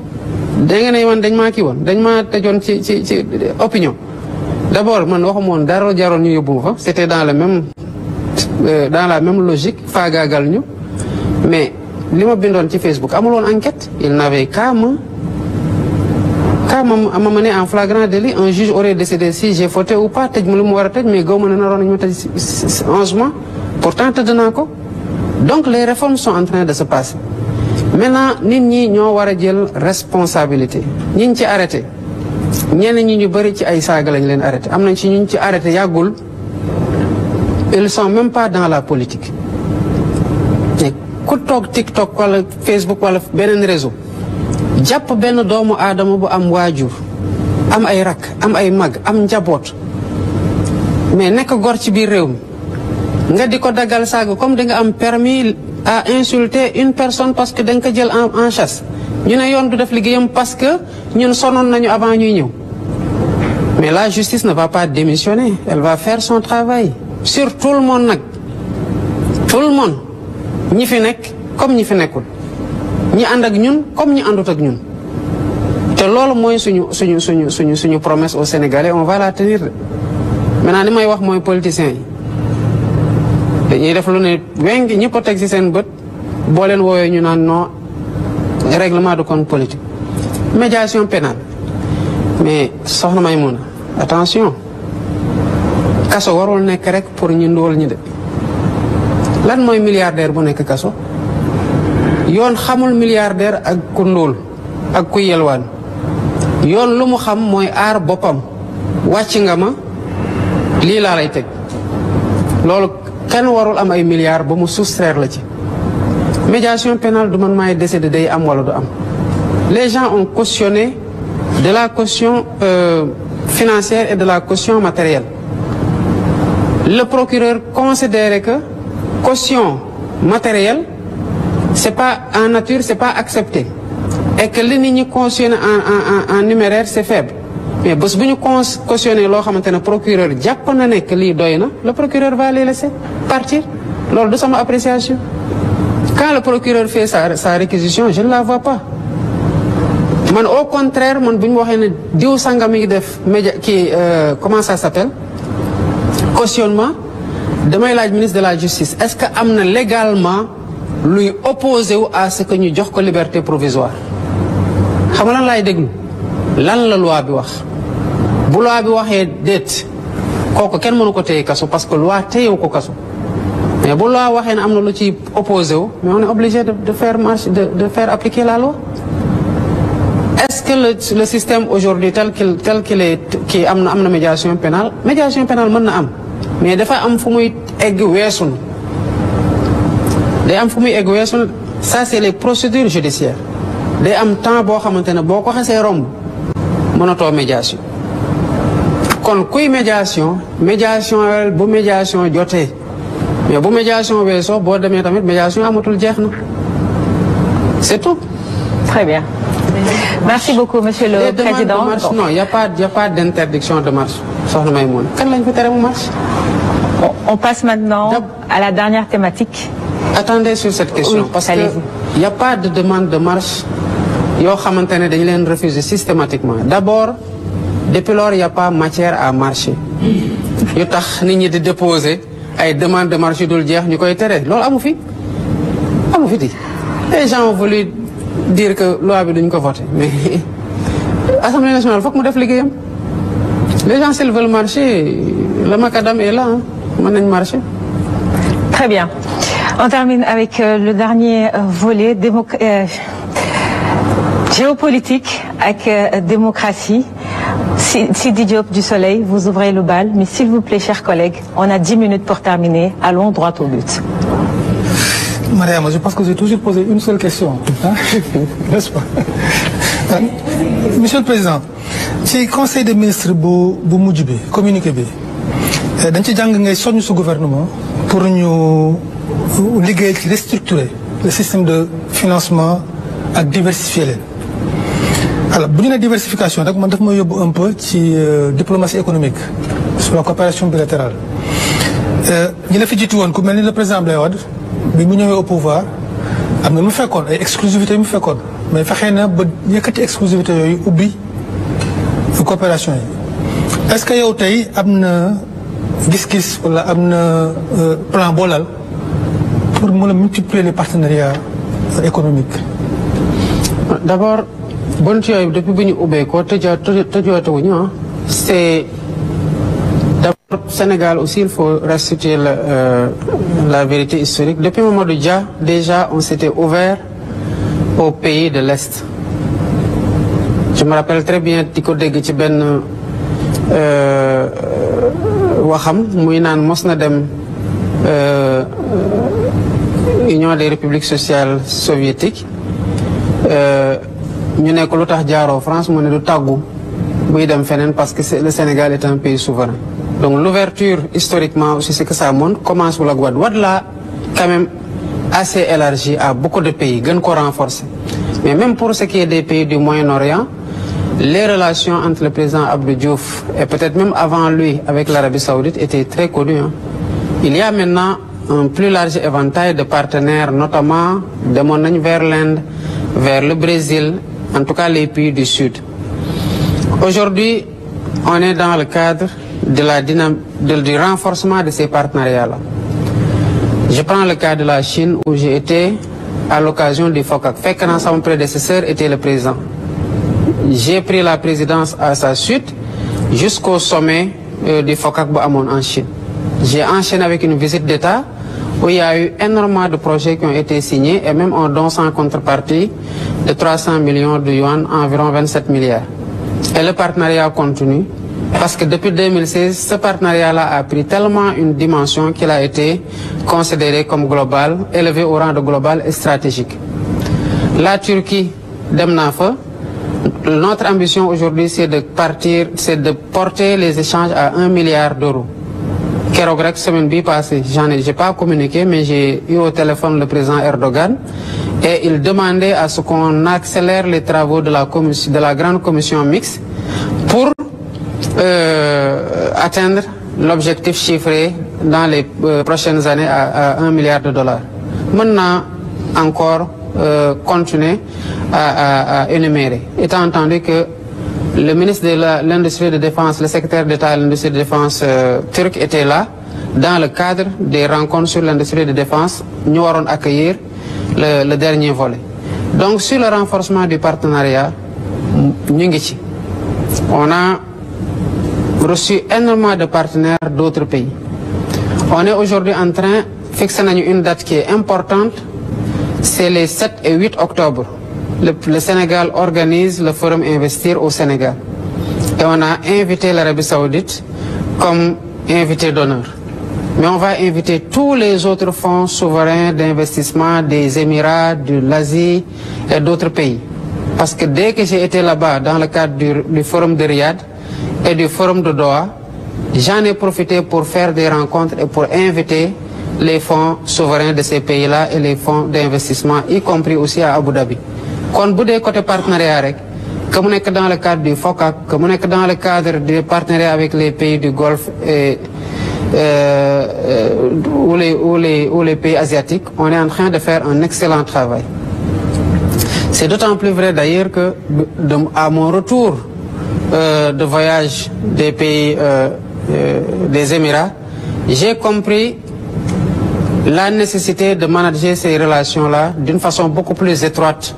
da nga ne man dañ maa kii woon dañ maa tëjoon ci opinion. D'abord man waxuma woon dara jaroon ñu yóbbu ma fa c'était dans la même logique faagaagal ñu mais li ma bindoon ci Facebook amul woon enquête il n'avait qu'à me mener en flagrant délit un juge aurait décidé si j'ai fauté ou pas tëj ma lu mu war a tëj mais gaw ma ne naroon nañu ma tëj 11 mois pourtant tëdd naa ko. Donc les réformes sont en train de se passer maintenant nit ñi ñoo war a jël responsabilité ñi ci arrêté ñenn ñi ñu bëri ci ay saaga lañ leen arrêté am nañ ci ñu ci arrêté yàggul ils sont même pas dans la politique mais ku toog TikTok wala Facebook wala beneen réseau jàpp benn doomu aadama bu am waajur am ay rak am ay mag am njaboot mais nekk gor ci biir réew mi nga di ko daggal saaga comme da nga am permis à insulter une personne parce que da nga ko jël en chasse ñu ne yoon du def liggéeyam parce que ñun sonoon nañu avant ñuy ñëw mais la justice ne va pas démissionner elle va faire son travail sur tout le monde nag tout le monde ñi fi nekk comme ñi fi nekkul ñi ànd ak ñun comme ñi àndut ak ñun te loolu mooy suñu promesse aux Sénégalais on va la tenir maintenant li may wax mooy politiciens yi dañuy def lu ne weng ñëpp a teg ci seen bët boo leen woowee ñu naan non règlement de compte politique médiation pénale mais soxna Maïmouna attention kaso warul nekk rek pour ñu ndóol ñi de lan mooy milliardaire bu nekk kaso yoon xamul milliardaire ak ku ndóol ak ku yelwaan yoon lu mu xam mooy aar boppam wàcc nga ma lii laa lay teg loolu kenn warul am ay milliards ba mu soustraire la ci médiation pénale du man maay décider day am wala du am les gens ont cautionné de la caution financière et de la caution matérielle le procureur considérait que caution matérielle c'est pas en nature c'est pas accepté et que li nit ñi cautionné en numéraire c'est faible mais bés bu ñu cautionné loo xamante ne procureur jàpp na nekk lii doy na le procureur va les laisser partir loolu du sama appréciation quand le procureur fait sa réquisition je ne la vois pas man au contraire man bu ñu waxee ne diw sangam mi ngi def média kii comment ça s'appelle cautionnement damay laaj ministre de la justice est-ce que am na légalement luy opposé wu à ce que ñu jox ko liberté provisoire xam nga lan laay déglu lan la loi bi wax bu loi bi waxee déet kooku kenn mënu ko téye kaso parce que loi téyewu ko kaso mais bu loi waxee ne am na lu ci opposé wu mais on est obligé de faire appliquer la loi. Est-ce que le système aujourd'hui tel qu'il est kii am na médiation pénale mën na am mais dafa am fu muy egg weesu na day am fu muy egg weesu na ça c'est les procédures judiciaires day am temps boo xamante ne boo ko xasee romb mënatoo médiation kon kuy médiation bu médiation jotee mais bu médiation weesoo boo demee tamit médiation amatul jeex na c'est tout. Très bien. Merci beaucoup, Monsieur le Président. Non, il n'y a pas d'interdiction de marche. Soxna Maïmouna. Kan lañ fi tere mu marche? On passe maintenant à la dernière thématique. Attendez sur cette question. Oui, parce que il n'y a pas de demande de marche yoo xamante ne dañu leen refuser systématiquement. D'abord, depuis lors, il n'y a pas matière à marcher. yu tax nit ñi di déposer ay demande de marche yu dul jeex ñu koy tere loolu amu fi di. Les gens ont voulu dire que loi bi duñ ko voter mais Assemblée nationale foog mu def liggéeyam les gens s'ils veulent marcher le macadam est là mën nañ marcher. Très bien. On termine avec le dernier volet géopolitique avec démocratie. Sidi Diop du Soleil, vous ouvrez le bal, mais s'il vous plaît, chers collègues, on a 10 minutes pour terminer. Allons droit au but. Mariama, je pense que j'ai toujours posé une seule question, hein? N'est-ce pas? Monsieur le Président, ci conseil des ministres bu mujj bi communiqué bi dañ ci jàng ngay soññ su gouvernement pour ñu liggéey ci restructurer le système de financement ak diversifier leen. Alors bu ñu nee diversification rek man daf ma yóbbu un peu ci diplomatie économique sur la coopération bilatérale ñi la fi jiitu woon ku mel ni le président Abdoulaye Wade bi mu ñëwee au pouvoir am na mu fekkoon ay exclusivité yu mu fekkoon mais fexe na ba yëkkati exclusivité yooyu ubbi coopération yi est-ce que yow tey am na gis-gis wala am na plan boolal pour mën a multiplier les partenariats économiques. D'abord bunt yooyu depuis bi ñu ubbee ko tëjootewuñu c'est d'abord Sénégal aussi il faut restituer la vérité historique. Depuis Mamadou Dia déjà on s'était ouvert aux pays de l'Est. Je me rappelle très bien di ko dégg ci benn waxam muy naan mos na dem Union des républiques sociales soviétiques ñu ne ko lu tax jaaroo France mu ne du tàggu buy dem feneen parce que le Sénégal est un pays souverain. Donc l'ouverture historiquement aussi c'est que ça montre commence wala Wade là quand même assez élargi à beaucoup de pays gën ko renforcer. Mais même pour ce qui est des pays du Moyen-Orient, les relations entre le président Abdou Diouf et peut-être même avant lui avec l'Arabie Saoudite étaient très connues. Il y a maintenant un plus large éventail de partenaires, notamment demoon nañ vers l'Inde, vers le Brésil, en tout cas les pays du Sud. Aujourd'hui, on est dans le cadre du renforcement de ces partenariats-là. Je prends le cas de la Chine où j'ai été à l'occasion du FOCAC. Fait que son prédécesseur était le président. J'ai pris la présidence à sa suite jusqu'au sommet du FOCAC en Chine. J'ai enchaîné avec une visite d'État où il y a eu énormément de projets qui ont été signés et même un don sans contrepartie de 300 millions de yuan, environ 27 milliards. Et le partenariat continue parce que depuis 2016, ce partenariat-là a pris tellement une dimension qu'il a été considéré comme global, élevé au rang de global et stratégique. La Turquie, Demnafa, notre ambition aujourd'hui c'est de porter les échanges à 1 milliard d'euros. Kérogrek, semaine passée, j'ai pas communiqué, mais j'ai eu au téléphone le président Erdogan et il demandait à ce qu'on accélère les travaux de la grande commission mixte pour atteindre l'objectif chiffré dans les prochaines années à 1 milliard de dollars. Maintenant, encore continuer à énumérer. Étant entendu que le ministre de l'Industrie de Défense, le secrétaire d'État de l'Industrie de Défense turc était là dans le cadre des rencontres sur l'industrie de défense. Nous allons accueillir le dernier volet. Donc sur le renforcement du partenariat, on a reçu énormément de partenaires d'autres pays. On est aujourd'hui en train de fixer une date qui est importante, c'est les 7 et 8 octobre. Le Sénégal organise le forum Investir au Sénégal. Et on a invité l'Arabie Saoudite comme invité d'honneur. Mais on va inviter tous les autres fonds souverains d'investissement des Émirats, de l'Asie et d'autres pays. Parce que dès que j'ai été là-bas dans le cadre du forum de Riyad et du forum de Doha, j'en ai profité pour faire des rencontres et pour inviter les fonds souverains de ces pays-là et les fonds d'investissement, y compris aussi à Abu Dhabi. Quand vous êtes côté partenariat, comme on est dans le cadre du FOCAC, comme on est dans le cadre des partenariats avec les pays du Golfe et ou les pays asiatiques, on est en train de faire un excellent travail. C'est d'autant plus vrai d'ailleurs que à mon retour de voyage des pays des Émirats, j'ai compris la nécessité de manager ces relations-là d'une façon beaucoup plus étroite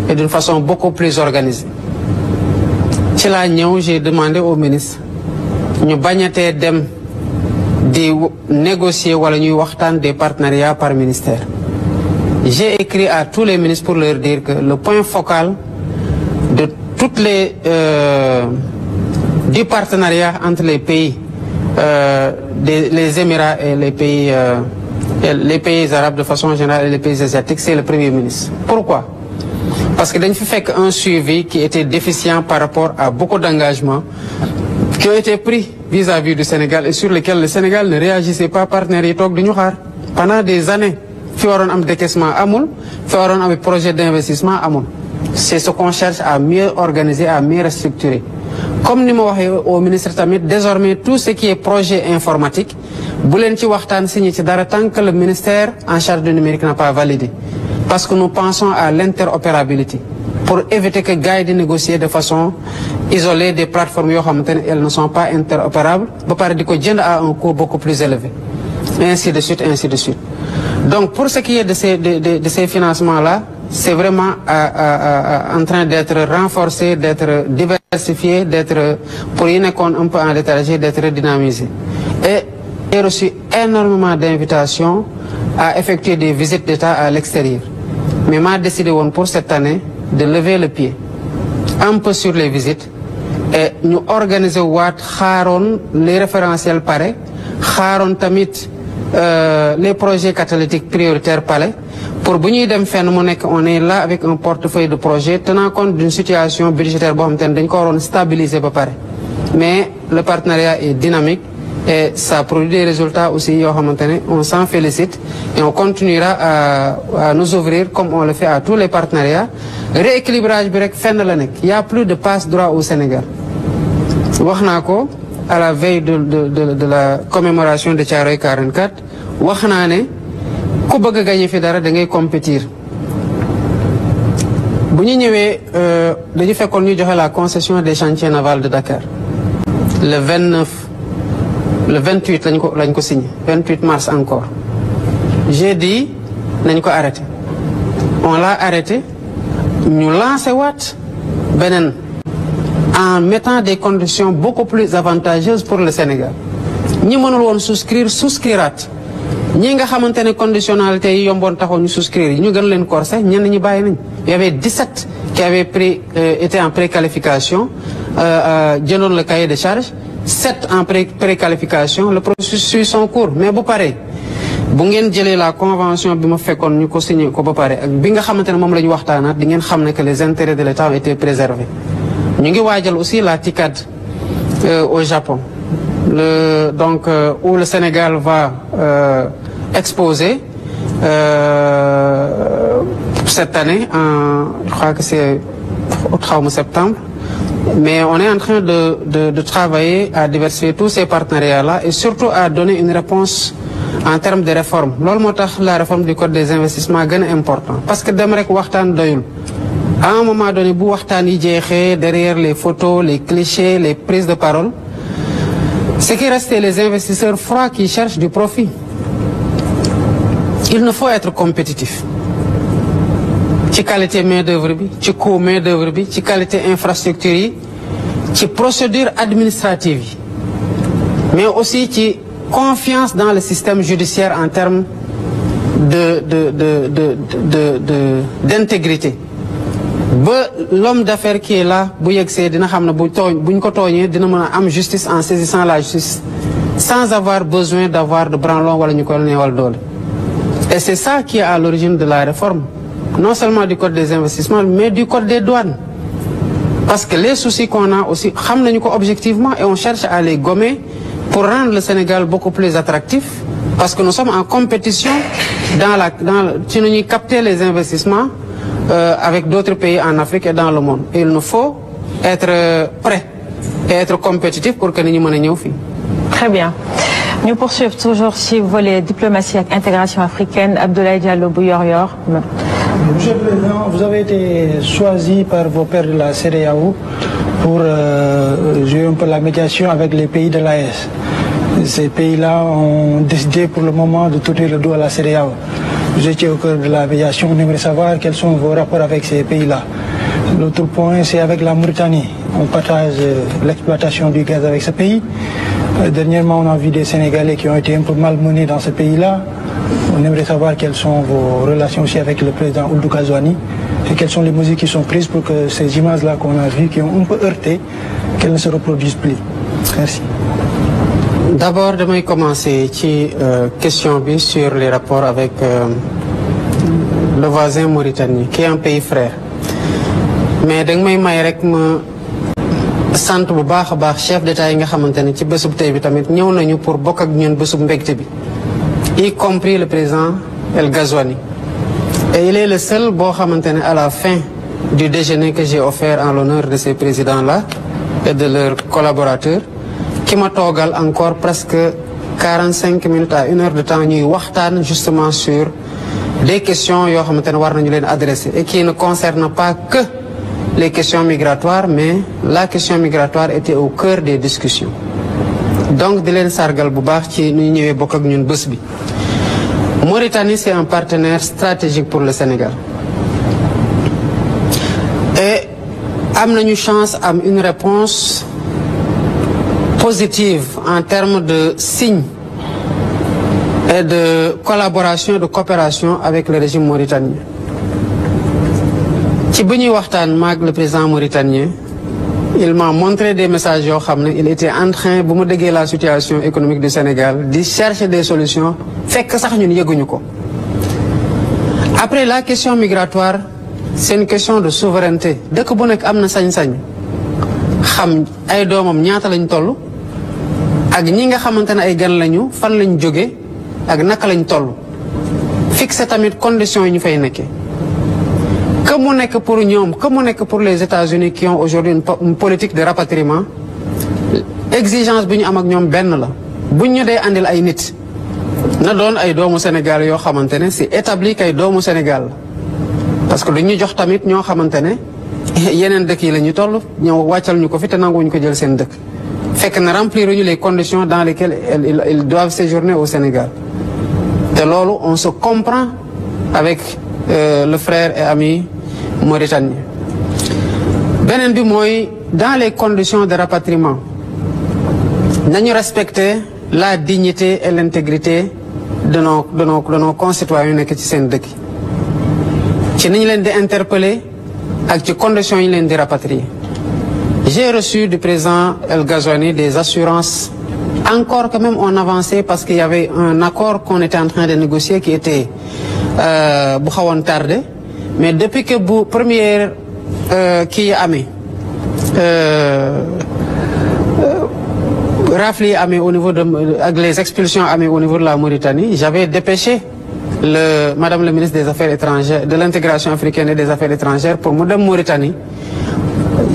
et d'une façon beaucoup plus organisée. J'ai demandé au ministre de négocier des partenariats par ministère. J'ai écrit à tous les ministres pour leur dire que le point focal de toutes du partenariat entre les pays, les Émirats et les pays arabes de façon générale et les pays asiatiques, c'est le Premier ministre. Pourquoi? Parce que nous avons fait un suivi qui était déficient par rapport à beaucoup d'engagements qui ont été pris vis-à-vis du Sénégal et sur lesquels le Sénégal ne réagissait pas partenaires pendant des années. Il y a un décaissement amoul, il y a un projet d'investissement amoul. C'est ce qu'on cherche à mieux organiser, à mieux restructurer. Comme nous l'avons dit au ministre Tamit, désormais tout ce qui est projet informatique, tant que le ministère en charge du numérique n'a pas validé. Parce que nous pensons à l'interopérabilité. Pour éviter que les gars de négocier de façon isolée des plateformes, elles ne sont pas interopérables, à un coût beaucoup plus élevé. Et ainsi de suite, ainsi de suite. Donc pour ce qui est de ces financements-là, c'est vraiment en train d'être renforcé, d'être diversifié, d'être, pour y un peu en léthargie, d'être dynamisé. Et j'ai reçu énormément d'invitations à effectuer des visites d'État à l'extérieur. Mais m'a décidé pour cette année de lever le pied un peu sur les visites et nous organiser les référentiels pareils, tamit les projets catalytiques prioritaires palais. Pour venir d'un phénomène, on est là avec un portefeuille de projets tenant compte d'une situation budgétaire stabilisée. Mais le partenariat est dynamique et ça produit des résultats aussi. On s'en félicite et on continuera à nous ouvrir comme on le fait à tous les partenariats. Rééquilibrage, il n'y a plus de passe droit au Sénégal. À la veille de la commémoration de Thiaroye 44, ku bëgg gagner fi dara da ngay compétir bu ñu ñëwé dañu fekkon ñu joxe la concession des chantiers navals de Dakar le 29 le 28 lañ ko signé 28 mars encore j'ai dit nañ ko arrêté on l'a arrêté ñu lancé waat beneen en mettant des conditions beaucoup plus avantageuses pour le Sénégal ñi mënul woon souscriraat ñi nga xamante ne conditionnalité yi yomboon taxoon ñu souscrire yi ñu gën leen corsé ñenn ñi bàyyi nañ il y avait 17 qui avaient été en préqualification jëndoon le cahier de charge 7 en préqualification le processus suit son cours mais bu paree bu ngeen jëlee la convention bi ma fekkoon ñu ko signé ko ba pare ak bi nga xamante ne moom la ñu waxtaanaat di ngeen xam ne que les intérêts de l'État ont été préservés ñu ngi waajal aussi la TICAD au Japon donc où le Sénégal va exposer cette année je crois que c'est au septembre mais on est en train de travailler à diversifier tous ces partenariats-là et surtout à donner une réponse en termes de réforme loolu moo tax la réforme du code des investissements gën a important parce que dem rek waxtaan doyul à un moment donné bu waxtaan yi jeexee derrière les photos les clichés les prises de parole ce qui reste les investisseurs froids qui cherchent du profit il ne faut être compétitif ci qualité main-d'œuvre bi ci coût main-d'œuvre bi ci qualité infrastructure yi ci procédure administrative yi mais aussi ci confiance dans le système judiciaire en termes d'intégrité ba l'homme d'affaires qui est là bu yegsee dina xam ne buñ ko tooñee dina mën a am justice en saisissant la justice sans avoir besoin d'avoir de branlon wala ñu ko neewal doole et c'est ça qui est à l'origine de la réforme non seulement du code des investissements mais du code des douanes parce que les soucis qu'on a aussi xam nañu ko objectivement et on cherche à les gommer pour rendre le Sénégal beaucoup plus attractif parce que nous sommes en compétition ci nu ñuy capter les investissements avec d'autres pays en Afrique et dans le monde et il nous faut être prêt et être compétitif pour que nit ñi mën a ñëw fii. Très bien. Ñu poursuivre toujours ci volet diplomatie ak intégration africaine Abdoulaye Diallo bu Yor-Yor. Monsieur le Président, vous avez été choisi par vos pairs de la CEDEAO pour jouer un peu la médiation avec les pays de l'AES. Ces pays-là ont décidé pour le moment de tourner le dos à la CEDEAO. Vous étiez au cœur de la médiation, on aimerait savoir quels sont vos rapports avec ces pays-là. L'autre point, c'est avec la Mauritanie. On partage l'exploitation du gaz avec ce pays. Dernièrement, on a vu des Sénégalais qui ont été un peu malmenés dans ce pays-là. On aimerait savoir quelles sont vos relations aussi avec le président Ould Ghazouani et quelles sont les mesures qui sont prises pour que ces images-là qu'on a vues, qui ont un peu heurté, qu'elles ne se reproduisent plus. Merci. D'abord, damay commencer ci question bi sur les rapports avec le voisin Mauritanie qui est un pays frère mais danga may rek ma sant bu baax a baax chef d'État yi nga xamante ne ci bésub tey bi tamit ñëw nañu pour bokk ak ñun bésub mbégte bi y compris le président El Ghazouani et il est le seul boo xamante ne à la fin du déjeuner que j'ai offert en l'honneur de ces présidents-là et de leurs collaborateurs ki ma toogal encore presque 45 minutes à 1 heure de temps ñuy waxtaan justement sur des questions yoo xamante ne war nañu leen adresser et qui ne concernent pas que les questions migratoires mais la question migratoire était au cœur des discussions donc di leen sargal bu baax ci nu ñëwee bokk ak ñun bés bi. Mauritanie c'est un partenaire stratégique pour le Sénégal et am nañu chance am une réponse positive en termes de signes et de collaboration et de coopération avec le régime mauritanien. ci bi ñuy waxtaan maag le président mauritanien il m'a montré des messages yoo xam ne il était en train bu mu déggee la situation économique du Sénégal di chercher des solutions fekk sax ñun yëguñu ko. Après la question migratoire c'est une question de souveraineté dëkk bu nekk am na sañ-sañ xam ay doomam ñaata lañ toll ak ñi nga xamante ne ay gan lañu fan lañ jóge ak naka lañ toll fixer tamit conditions yi ñu fay nekkee. Que mu nekk pour ñoom que mu nekk pour les États-Unis qui ont aujourd'hui une politique de rapatriement exigence bi ñu am ak ñoom benn la buñ ñu dee andil ay nit na doon ay doomu Sénégal yoo xamante ne c'est établi kay doomu Sénégal parce que lu ñu jox tamit ñoo xamante ne yeneen dëkk yi la ñu toll ñëw wàccal ñu ko fi te nanguwuñu ko jël seen dëkk fekk na remplir ñu les conditions dans lesquelles ils doivent séjourner au Sénégal te loolu on se comprend avec le frère et ami mauritanien. beneen bi mooy dans les conditions de rapatriement nañu respecter la dignité et l'intégrité de nos concitoyens yu nekk ci seen dëkk ci ni ñu leen di interpeller ak ci conditions yi leen di rapatrier. J'ai reçu du président El Ghazouani des assurances encore quand même on avançait parce qu'il y avait un accord qu'on était en train de négocier qui était bu xawoon tardé mais depuis que bu première kii amee rafle yi amee au niveau de ak les expulsions amee au niveau de la Mauritanie j'avais dépêché madame le ministre des Affaires étrangères de l'intégration africaine et des Affaires étrangères pour mu dem Mauritanie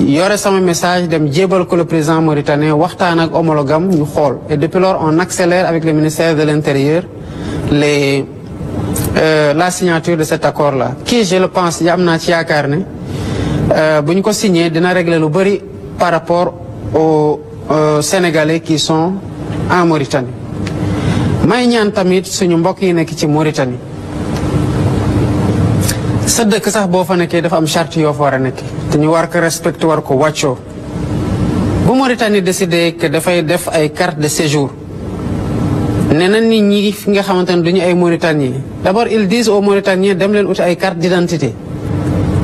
yore sama message dem jébal ko le président mauritanien waxtaan ak homologam ñu xool et depuis lors on accélère avec le ministère de l'Intérieur la signature de cet accord là qui je le pense am naa ci yaakaar ne bu ñu ko signé dina régler lu bari par rapport aux Sénégalais qui sont en Mauritanie. may ñaan tamit suñu mbokk yi nekk ci Mauritanie sa dëkk sax boo fa nekkee dafa am charte yoo fa war a nekk te ñu war ko respecté war ko wàccoo bu Mauritanie décidé que dafay def ay carte de séjour nee na nit ñi fi nga xamante ne duñu ay Mauritaniens d'abord ils disent aux Mauritaniens dem leen uti ay carte d'identité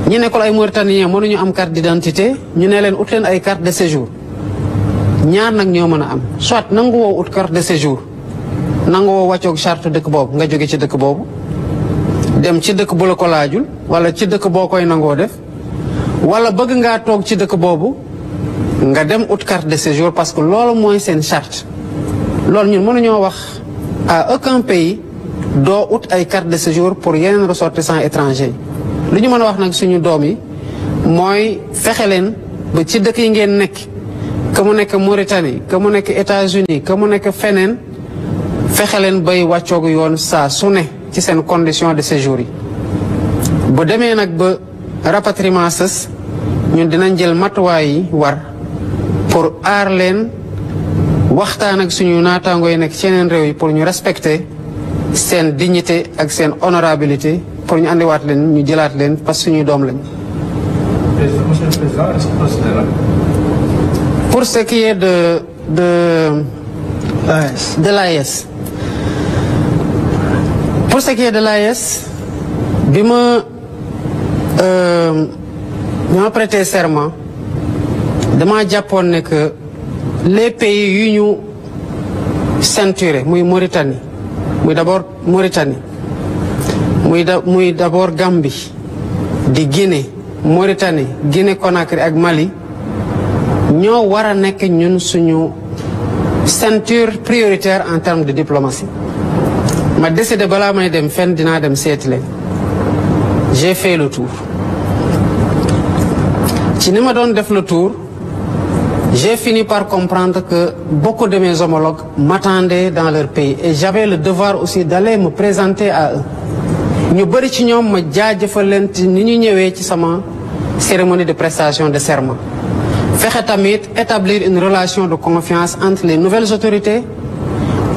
ñi nekkul ay Mauritaniens mënuñu am carte d'identité ñu ne leen ut leen ay carte de séjour ñaar nag ñoo mën a am soit nangu woo ut carte de séjour nangu woo wàccoog charte dëkk boobu nga jóge ci dëkk boobu dem ci dëkk bu la ko laajul wala ci dëkk boo koy nangoo def wala bëgg ngaa toog ci dëkk boobu nga dem ut carte de séjour parce que loolu mooy seen charte loolu ñun mënuñoo wax à aucun pays doo ut ay carte de séjour pour yeneen ressortissants étrangers li ñu mën a wax nag suñu doom yi mooy fexe leen ba ci dëkk yi ngeen nekk que mu nekk Mauritanie que mu nekk États-Unis que mu nekk feneen fexe leen bay wàccoogu yoon saa su ne ci seen condition de séjour yi bu demee nag ba rapatriement sës ñun dinañ jël matuwaay yi war pour aar leen waxtaan ak suñu naataangoo yi nekk ci yeneen réew yi pour ñu respecter seen dignité ak seen honorabilité pour ñu andiwaat leen ñu jëlaat leen parce que suñuy doom lañ. Monsieur le Président, est-ce que procéder là? Pour ce qui est de l'AES. Pour ce qui est de l'AES, bi ma prêté serment dama jàppoon ne que les pays yu ñu ceinturé muy Mauritanie muy d'abord Mauritanie muy d'abord Gambie di Guinée Mauritanie Guinée Conakry ak Mali ñoo war a nekk ñun suñu ceinture prioritaire en termes de diplomatie ma décidé balaa may dem fenn dinaa dem seeti leen j'ai fait le tour ci ni ma doon def le tour j'ai fini par comprendre que beaucoup de mes homologues m'attendaient dans leur pays et j'avais le devoir aussi d'aller me présenter à eux ñu bëri ci ñoom ma jaajëfal leen ni ñu ñëwee ci sama cérémonie de prestation de serment fexe tamit établir une relation de confiance entre les nouvelles autorités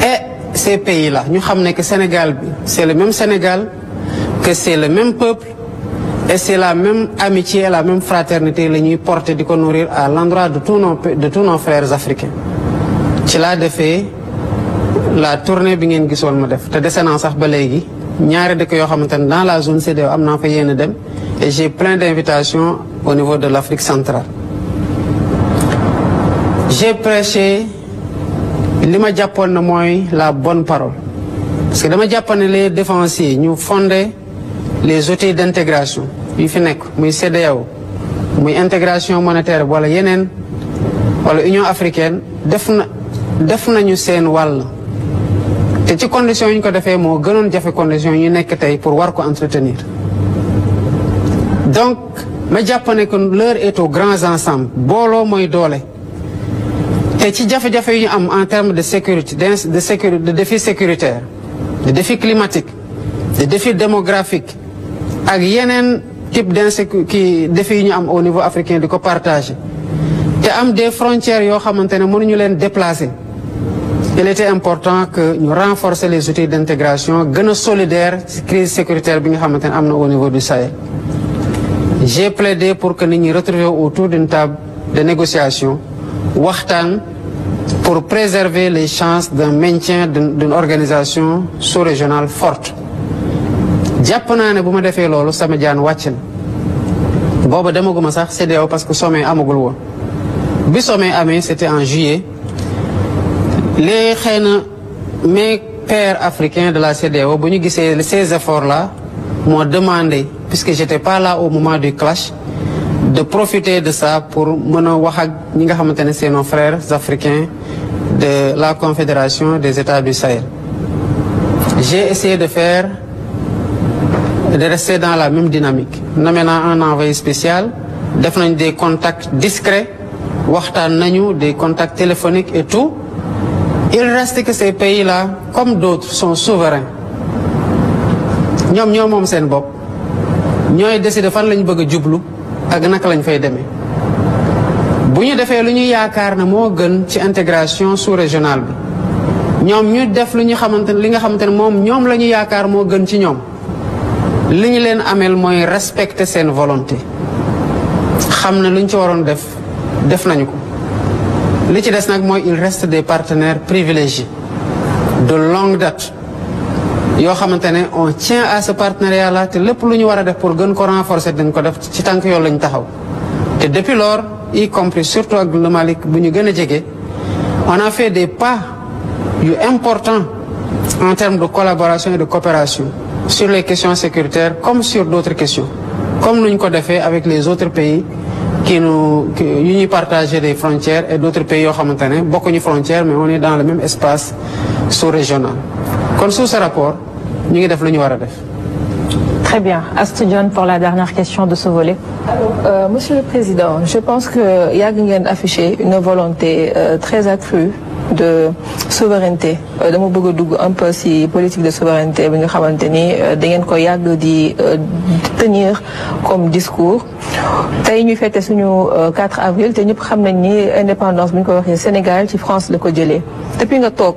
et ces pays-là ñu xam ne que Sénégal bi c'est le même Sénégal que c'est le même peuple et c'est la même amitié et la même fraternité la ñuy porter di ko nourrir à l'endroit de tous nos frères africains ci laa defee la tournée bi ngeen gisoon ma def te dese naa sax ba léegi ñaari dëkk yoo xamante ne dans la zone CEDEAO am naa fa yéen a dem et j'ai plein d'invitations au niveau de l'Afrique centrale. J'ai prêché li ma jàppoon na mooy la bonne parole parce que dama jàppoon ne les défensiers ñu fondé les outils d'intégration yu fi nekk muy CEDEAO muy intégration monétaire wala yeneen wala Union africaine def nañu seen wàll te ci conditions yi ñu ko defee moo gënoon jafe conditions yi ñu nekk tey pour war ko entretenir donc ma jàpp ne que l'heure est aux grands ensembles booloo mooy doole te ci jafe-jafe yu ñu am en termes de sécurité de défis sécuritaires de défis climatiques de défis démographiques ak yeneen type défis yu ñu am au niveau africain di ko partager te am des frontières yoo xamante ne mënuñu leen déplacer. Il était important que ñu renforcer les outils d'intégration gën a solidaire ci crise sécuritaire bi nga xamante ne am na au niveau du Sahel. J'ai plaidé pour que nit ñi retrouver autour d'une table de négociation waxtaan pour préserver les chances d'un maintien d'une organisation sous-régionale forte. jàpp naa ne bu ma defee loolu sama jaan wàcc na booba demaguma sax CEDEAO parce que sommet amagul woon bi sommet amee c'était en juillet. Les xëy na mes pairs africains de la CEDEAO bu ñu gisee ces efforts-là m'ont demandé, puisque j'étais pas là au moment du clash, de profiter de ça pour mën a wax ak ñi nga xamante ne c'est nos frères africains de la Confédération des États du Sahel. J'ai essayé de rester dans la même dynamique. Nommé naa un envoyé spécial, def nañ des contacts discrets, waxtaan nañu des contacts téléphoniques et tout. Il reste que ces pays-là, comme d'autres, sont souverains. ñoom ñoo moom seen bopp ñooy décider fan lañu bëgg a jublu ak naka lañ fay demee. bu ñu defee lu ñu yaakaar ne moo gën ci intégration sous-régionale bi ñoom ñu def lu ñu xamante ne li nga xamante ne moom ñoom la ñu yaakaar moo gën ci ñoom li ñu leen ameel mooy respecter seen volonté. xam na lu ñu ci waroon def nañu ko. li ci des nag mooy il reste des partenaires privilégiés de longue date yoo xamante ne on tient à ce partenariat là te lépp lu ñu war a def pour gën ko renforcer dañ ko def ci tànk yoon lañ taxaw. te depuis lors y compris surtout ak le Mali bu ñu gën a jege on a fait des pas yu importants en termes de collaboration et de coopération sur les questions sécuritaires comme sur d'autres questions comme nu ñu ko defee avec les autres pays yu ñuy partager des frontières et d'autres pays yoo xamante ne bokkuñu frontières mais on est dans le même espace sous-régional. kon sous ce rapport ñu ngi def lu ñu war a def. Très bien. Astou Dione pour la dernière question de ce volet. Alors, Monsieur le Président, je pense que yàgg ngeen affiché une volonté très accrue de souveraineté. dama bëgg a dugg un peu ci politique de souveraineté bi nga xamante ni da ngeen ko yàgg di tenir comme discours. tey ñuy fête suñu 4 avril te ñëpp xam nañ ni indépendance bi ñu ko waxee Sénégal ci France la ko jëlee. depuis nga toog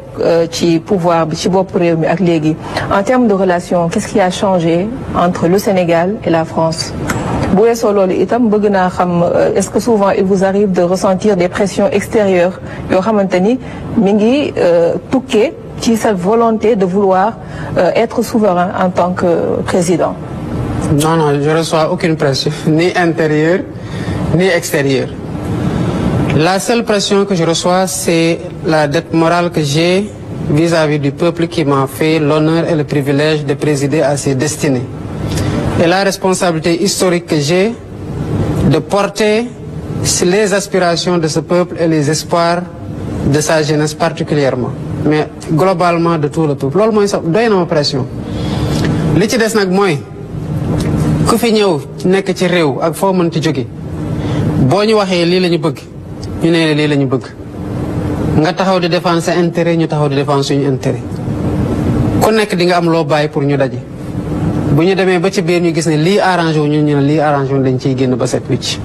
ci pouvoir bi ci bopp réew mi ak léegi en termes de relations qu'est-ce qui a changé entre le Sénégal et la France. bu weesoo loolu itam bëgg naa xam est-ce que souvent il vous arrive de ressentir des pressions extérieures yoo xamante ni mi ngi tukkee ci cette volonté de vouloir être souverain en tant que président. Non, non, je reçois aucune pression, ni intérieure, ni extérieure. La seule pression que je reçois, c'est la dette morale que j'ai vis-à-vis du peuple qui m'a fait l'honneur et le privilège de présider à ses destinées. Et la responsabilité historique que j'ai de porter les aspirations de ce peuple et les espoirs de sa jeunesse particulièrement, mais globalement de tout le peuple. loolu mooy sax doy na ma pression. li ci des nag mooy ku fi ñëw nekk ci réew ak foo mën ci jóge boo ñu waxee lii la ñu bëgg ñu ne lii la ñu bëgg nga taxaw di défendre sa intérêt ñu taxaw di défendre suñu intérêt ku nekk di nga am loo bàyyi pour ñu daje. bu ñu demee ba ci biir ñu gis ne lii arrangé wu ñu ne lii arrangé wu dañ ciy génn ba set wicc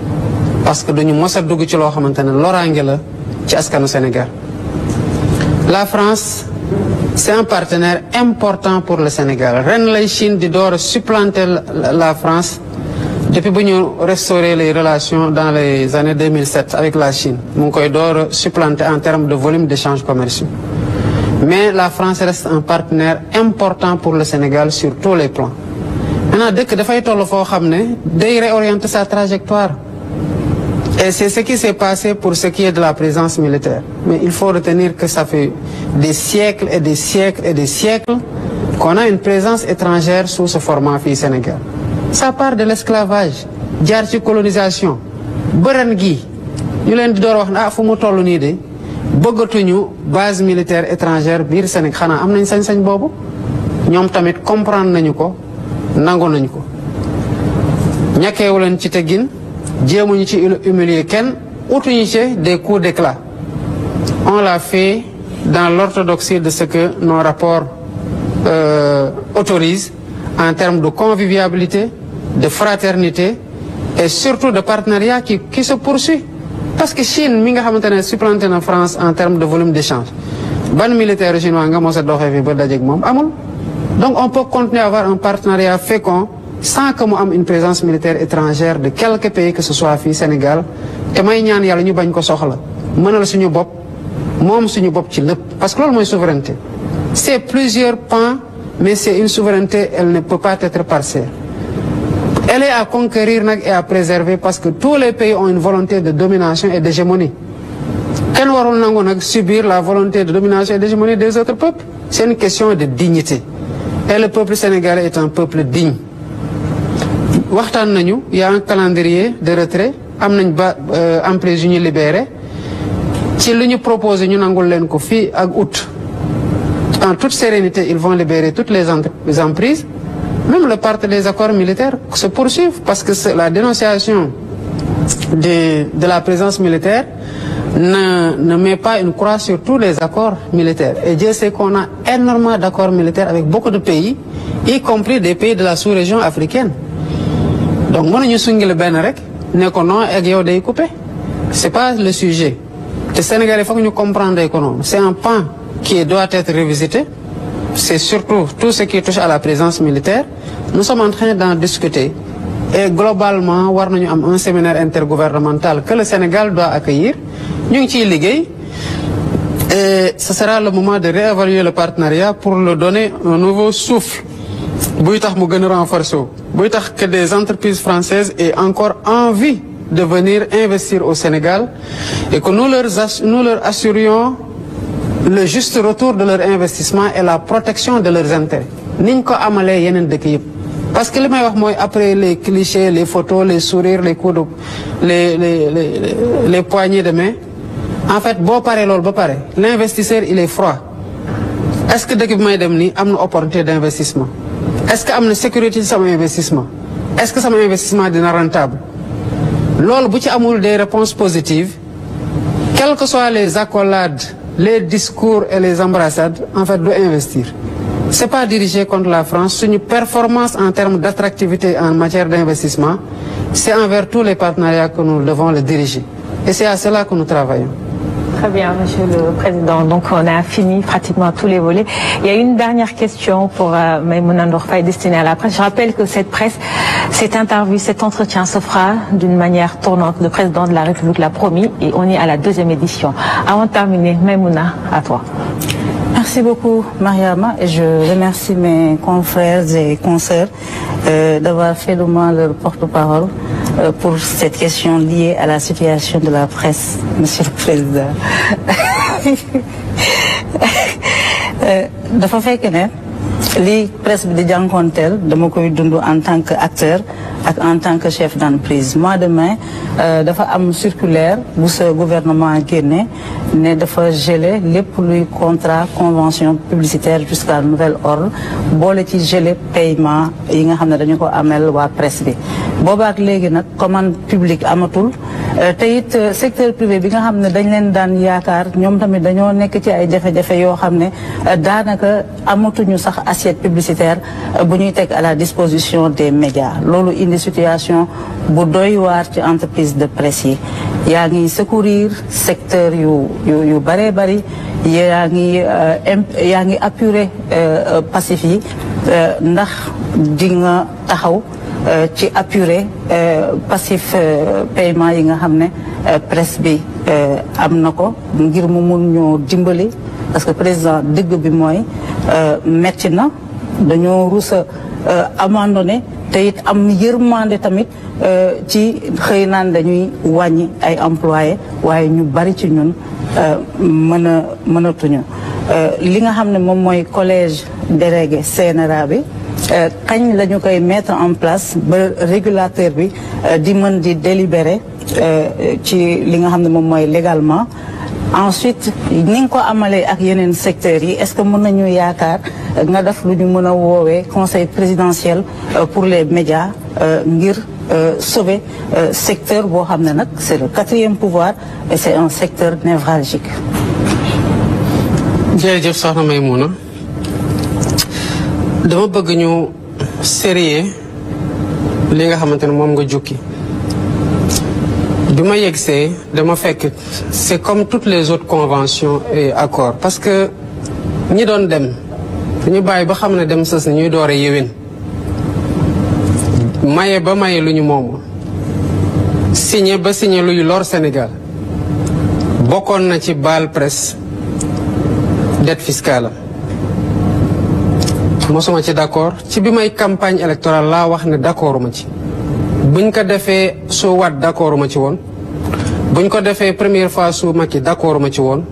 parce que duñu mos a dugg ci loo xamante ne loraange la ci askanu Sénégal. La France c'est un partenaire important pour le Sénégal ren lay Chine di door a supplanter la France depuis bu ñu restaurer les relations dans les années 2007 avec la Chine mu ngi koy door a supplanter en termes de volume d'échanges commerciaux. Mais la France reste un partenaire important pour le Sénégal sur tous les plans. Maintenant dëkk dafay toll foo xam ne day réorienter sa trajectoire et c'est ce qui s'est passé pour ce qui est de la présence militaire. Mais il faut retenir que ça fait des siècles et des siècles et des siècles qu'on a une présence étrangère sous ce format fii Sénégal. Ça part de l'esclavage jaar ci colonisation bërën gi ñu leen di door wax ne fu mu toll nii de bëggatuñu base militaire étrangère biir Sénégal xanaa am nañ sañ-sañ boobu ñoom tamit comprendre nañu ko nangu nañu ko ñàkkeewu leen ci teggin jéemuñu ci humilier kenn utuñu ci des coups d'éclat. On l'a fait dans l'orthodoxie de ce que nos rapports autorisent en termes de convivialité, de fraternité et surtout de partenariat qui se poursuit. parce que Chine mi nga xamante ne supplanté na France en termes de volume d'échange ban militaire chinois nga mos a doxee fi ba dajeeg moom amul. Donc on peut continuer à avoir un partenariat fécond sans que mu am une présence militaire étrangère de quelque pays que ce soit fii Sénégal te may ñaan yàlla ñu bañ ko soxla mënal suñu bopp moom suñu bopp ci lépp parce que loolu mooy souveraineté. C'est plusieurs pans mais c'est une souveraineté, elle ne peut pas être partielle. Elle est à conquérir nag et à préserver parce que tous les pays ont une volonté de domination et d'hégémonie. Kenn warul nangu nag subir la volonté de domination et d'hégémonie des autres peuples. C'est une question de dignité. Et le peuple sénégalais est un peuple digne. waxtaan nañu y a un calendrier de retrait am nañ ba emprises yu ñu libéré ci lu ñu proposé ñu nangul leen ko fii ak août. En toute sérénité, ils vont libérer toutes les emprises. Même le part des accords militaires se poursuivent parce que la dénonciation de la présence militaire ne met pas une croix sur tous les accords militaires. Et Dieu sait qu'on a énormément d'accords militaires avec beaucoup de pays, y compris des pays de la sous-région africaine. Donc, mënuñu sungil benn rek ne ko non ak yow day coupé. C'est pas le sujet. Le Sénégal, il faut que nous comprenions que non. C'est un pan qui doit être revisité. C'est surtout tout ce qui touche à la présence militaire. Nous sommes en train d'en discuter. Et globalement, war nañu am un séminaire intergouvernemental que le Sénégal doit accueillir. Ñu ngi ciy liggéey. Et ce sera le moment de réévaluer le partenariat pour le donner un nouveau souffle. Buy tax mu gën a renforcer wu. Buy tax que des entreprises françaises aient encore envie de venir investir au Sénégal et que nous leur assurions le juste retour de leur investissement et la protection de leurs intérêts. Niñ ko amalee yeneen dëkk yëpp. Parce que li may wax mooy après les clichés, les photos, les sourires, les coups de les poignées de main. En fait boo paree loolu ba pare l'investisseur il est froid. Est-ce que dëkk bi may dem nii am na opportunité d'investissement? Est-ce que am na sécurité ci sama investissement? Est-ce que sama investissement dina rentable? Loolu bu ci amul des réponses positives, quelles que soient les accolades, les discours et les embrassades, en fait, doit investir. C'est pas dirigé contre la France. C'est une performance en termes d'attractivité en matière d'investissement. C'est envers tous les partenariats que nous devons le diriger. Et c'est à cela que nous travaillons. Très bien, Monsieur le Président. Donc, on a fini pratiquement tous les volets. Il y a une dernière question pour Maïmouna Ndour Faye destinée à la presse. Je rappelle que cette presse, cette interview, cet entretien se fera d'une manière tournante. Le Président de la République l'a promis et on est à la 2e édition. Avant de terminer, Maïmouna, à toi. Merci beaucoup, Mariama, et je remercie mes confrères et consoeurs d'avoir fait de moi leur porte-parole pour cette question liée à la situation de la presse, Monsieur le Président. dafa fekk ne li presse bi di jànkonteel dama koy dund en tant qu'acteur ak en tant que chef d'entreprise. Mois de mai dafa am circulaire bu sa gouvernement génne ne dafa gelé lépp luy contrat convention publicitaire jusqu'à nouvel ordre boole ci gelé paiement yi nga xam ne dañu ko amel waa presse bi. boobaak léegi nag commande publique amatul te it secteur privé bi nga xam ne dañ leen daan yaakaar ñoom tamit dañoo nekk ci ay jafe-jafe yoo xam ne daanaka amatuñu sax assiette publicitaire bu ñuy teg à la disposition des médias. Loolu indi situation bu doy waar ci entreprise de presse yi. yaa ngi secourir secteur yu bëree bëri yaa ngi apurer passif yi ndax di nga taxaw ci apurer passif paiement yi nga xam ne presse bi am na ko ngir mu mun ñoo dimbali parce que président dëgg bi mooy metti na dañoo rusa abandonné te it am yërmande tamit ci xëy naan dañuy wàññi ay employés waaye ñu bari ci ñun mënatuñu li nga xam ne moom mooy collège délégué CNRA bi kañ la ñu koy mettre en place ba régulateur bi di mën di délibérer ci li nga xam ne moom mooy légalement. Ensuite ni nga ko amalee ak yeneen secteurs yi est-ce que mën nañu yaakaar nga def lu ñu mën a woowee conseil présidentiel pour les médias ngir sauver secteur boo xam ne nag c'est le 4e pouvoir et c'est un secteur névralgique. jërëjëf soxna Maïmouna dama bëgg ñu sérieux li nga xamante ne moom nga jukki bi ma yegsee dama fekk c'est comme toutes les autres conventions et accords parce que ñi doon dem dañu bàyyi ba xam ne dem sës na ñuy doore yéwén maye ba maye lu ñu moom signé ba signé luy lor Sénégal bokkoon na ci baal presse dette fiscale mosuma ci d'accord ci bi may campagne électorale laa wax ne d'accorduma ci buñ ko defee su Wade d'accorduma ci woon buñ ko defee première fois su Macky d'accorduma ci woon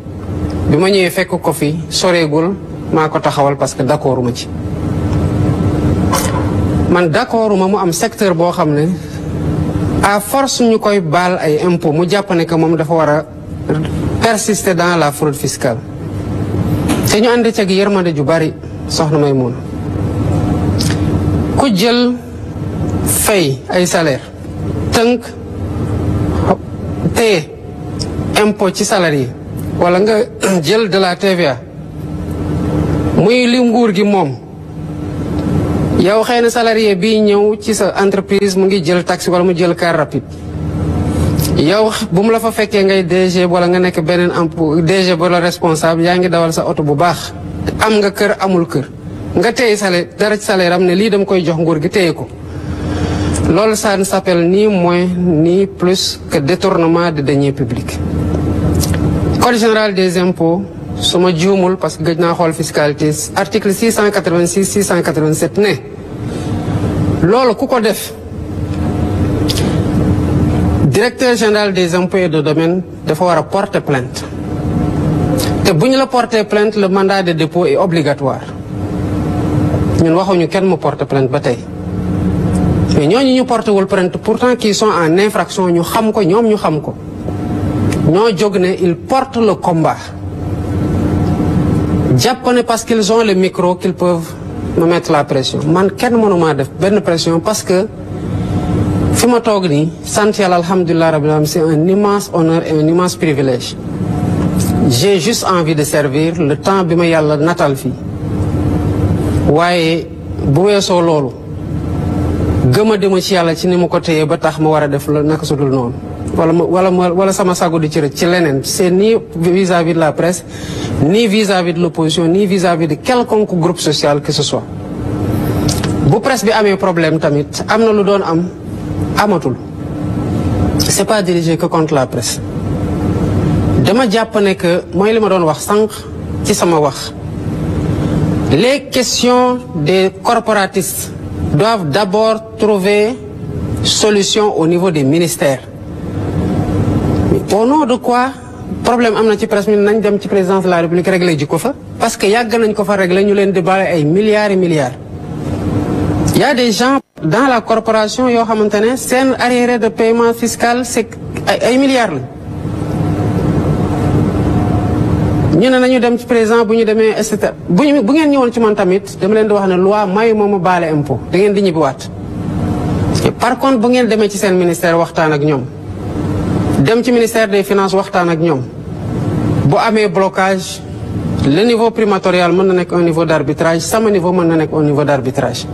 bi ma ñëwee fekk ko fi soreegul maa ko taxawal parce que d'accorduma ci man d'accorduma mu am secteur boo xam ne à force ñu koy baal ay impôts mu jàpp ne que moom dafa war a persister dans la fraude fiscale te ñu ànd ci ak yërmande ju bari soxna may mun ku jël fay ay salaire tënk téye impôt ci salarié wala nga jël de la TVA muy li nguur gi moom yow xëy na salarié bi ñëw ci sa entreprise mu ngi jël taxi wala mu jël car rapide yow bu mu la fa fekkee ngay DG wala nga nekk beneen emploi DG wala responsable yaa ngi dawal sa oto bu baax am nga kër amul kër nga téye salaire dara ci salaire am ne lii dama koy jox nguur gi téye ko loolu ça ne s'appelle ni moins ni plus que détournement de deniers publics. Code général des impôts su ma juumul parce que gëj naa xool fiscalité article 686 687 ne loolu ku ko def directeur général des impôts et de domaine dafa war a porter plainte te bu ñu la porter plainte le mandat de dépôt est obligatoire ñun waxuñu kenn mu porter plainte ba tey mais ñooñu ñu porté wul plainte pourtant qui sont en infraction ñu xam ko ñoom ñu xam ko ñoo jóg ne ils portent le combat jàpp ne parce qu'ils ont le micro qu'ils peuvent me mettre la pression man kenn mënuma def benn pression parce que fi ma toog nii sant yàlla alhamdulilah rabbil alamin c'est un immense honneur et un immense privilège j'ai juste envie de servir le temps bi ma yàlla natal fii waaye bu weesoo loolu gëma dema ci yàlla ci ni ma ko téye ba tax ma war a def la naka sudul noonu wala sama sago di ci rëcc ci leneen c'est ni vis-à-vis de la presse ni vis-à-vis de l'opposition ni vis-à-vis de quelconque groupe social que ce soit bu presse bi amee problème tamit am na lu doon am amatul c'est pas dirigé que contre la presse dama jàpp ne que mooy li ma doon wax sànq ci sama wax les questions des corporatistes doivent d'abord trouver solution au niveau des ministères. Mais au nom de quoi problème am na ci presse mi nañ dem ci présidence de la République régler ji ko fa parce que yàgg nañ ko fa régler ñu leen di bale ay milliards et milliards. Il y a des gens dans la corporation yoo xamante ne seen arriéré de paiement fiscal c'est ay milliards la. ñu ne nañu dem ci président bu ñu demee et cetera bu ngeen ñëwoon ci man tamit dama leen di wax ne loi mayu moom a baale impôt da ngeen di ñibbiwaat. par contre bu ngeen demee ci seen ministère waxtaan ak ñoom dem ci ministère des finances waxtaan ak ñoom bu amee blocage le niveau primatorial mën na nekk un niveau d'arbitrage sama niveau mën na nekk un niveau d'arbitrage.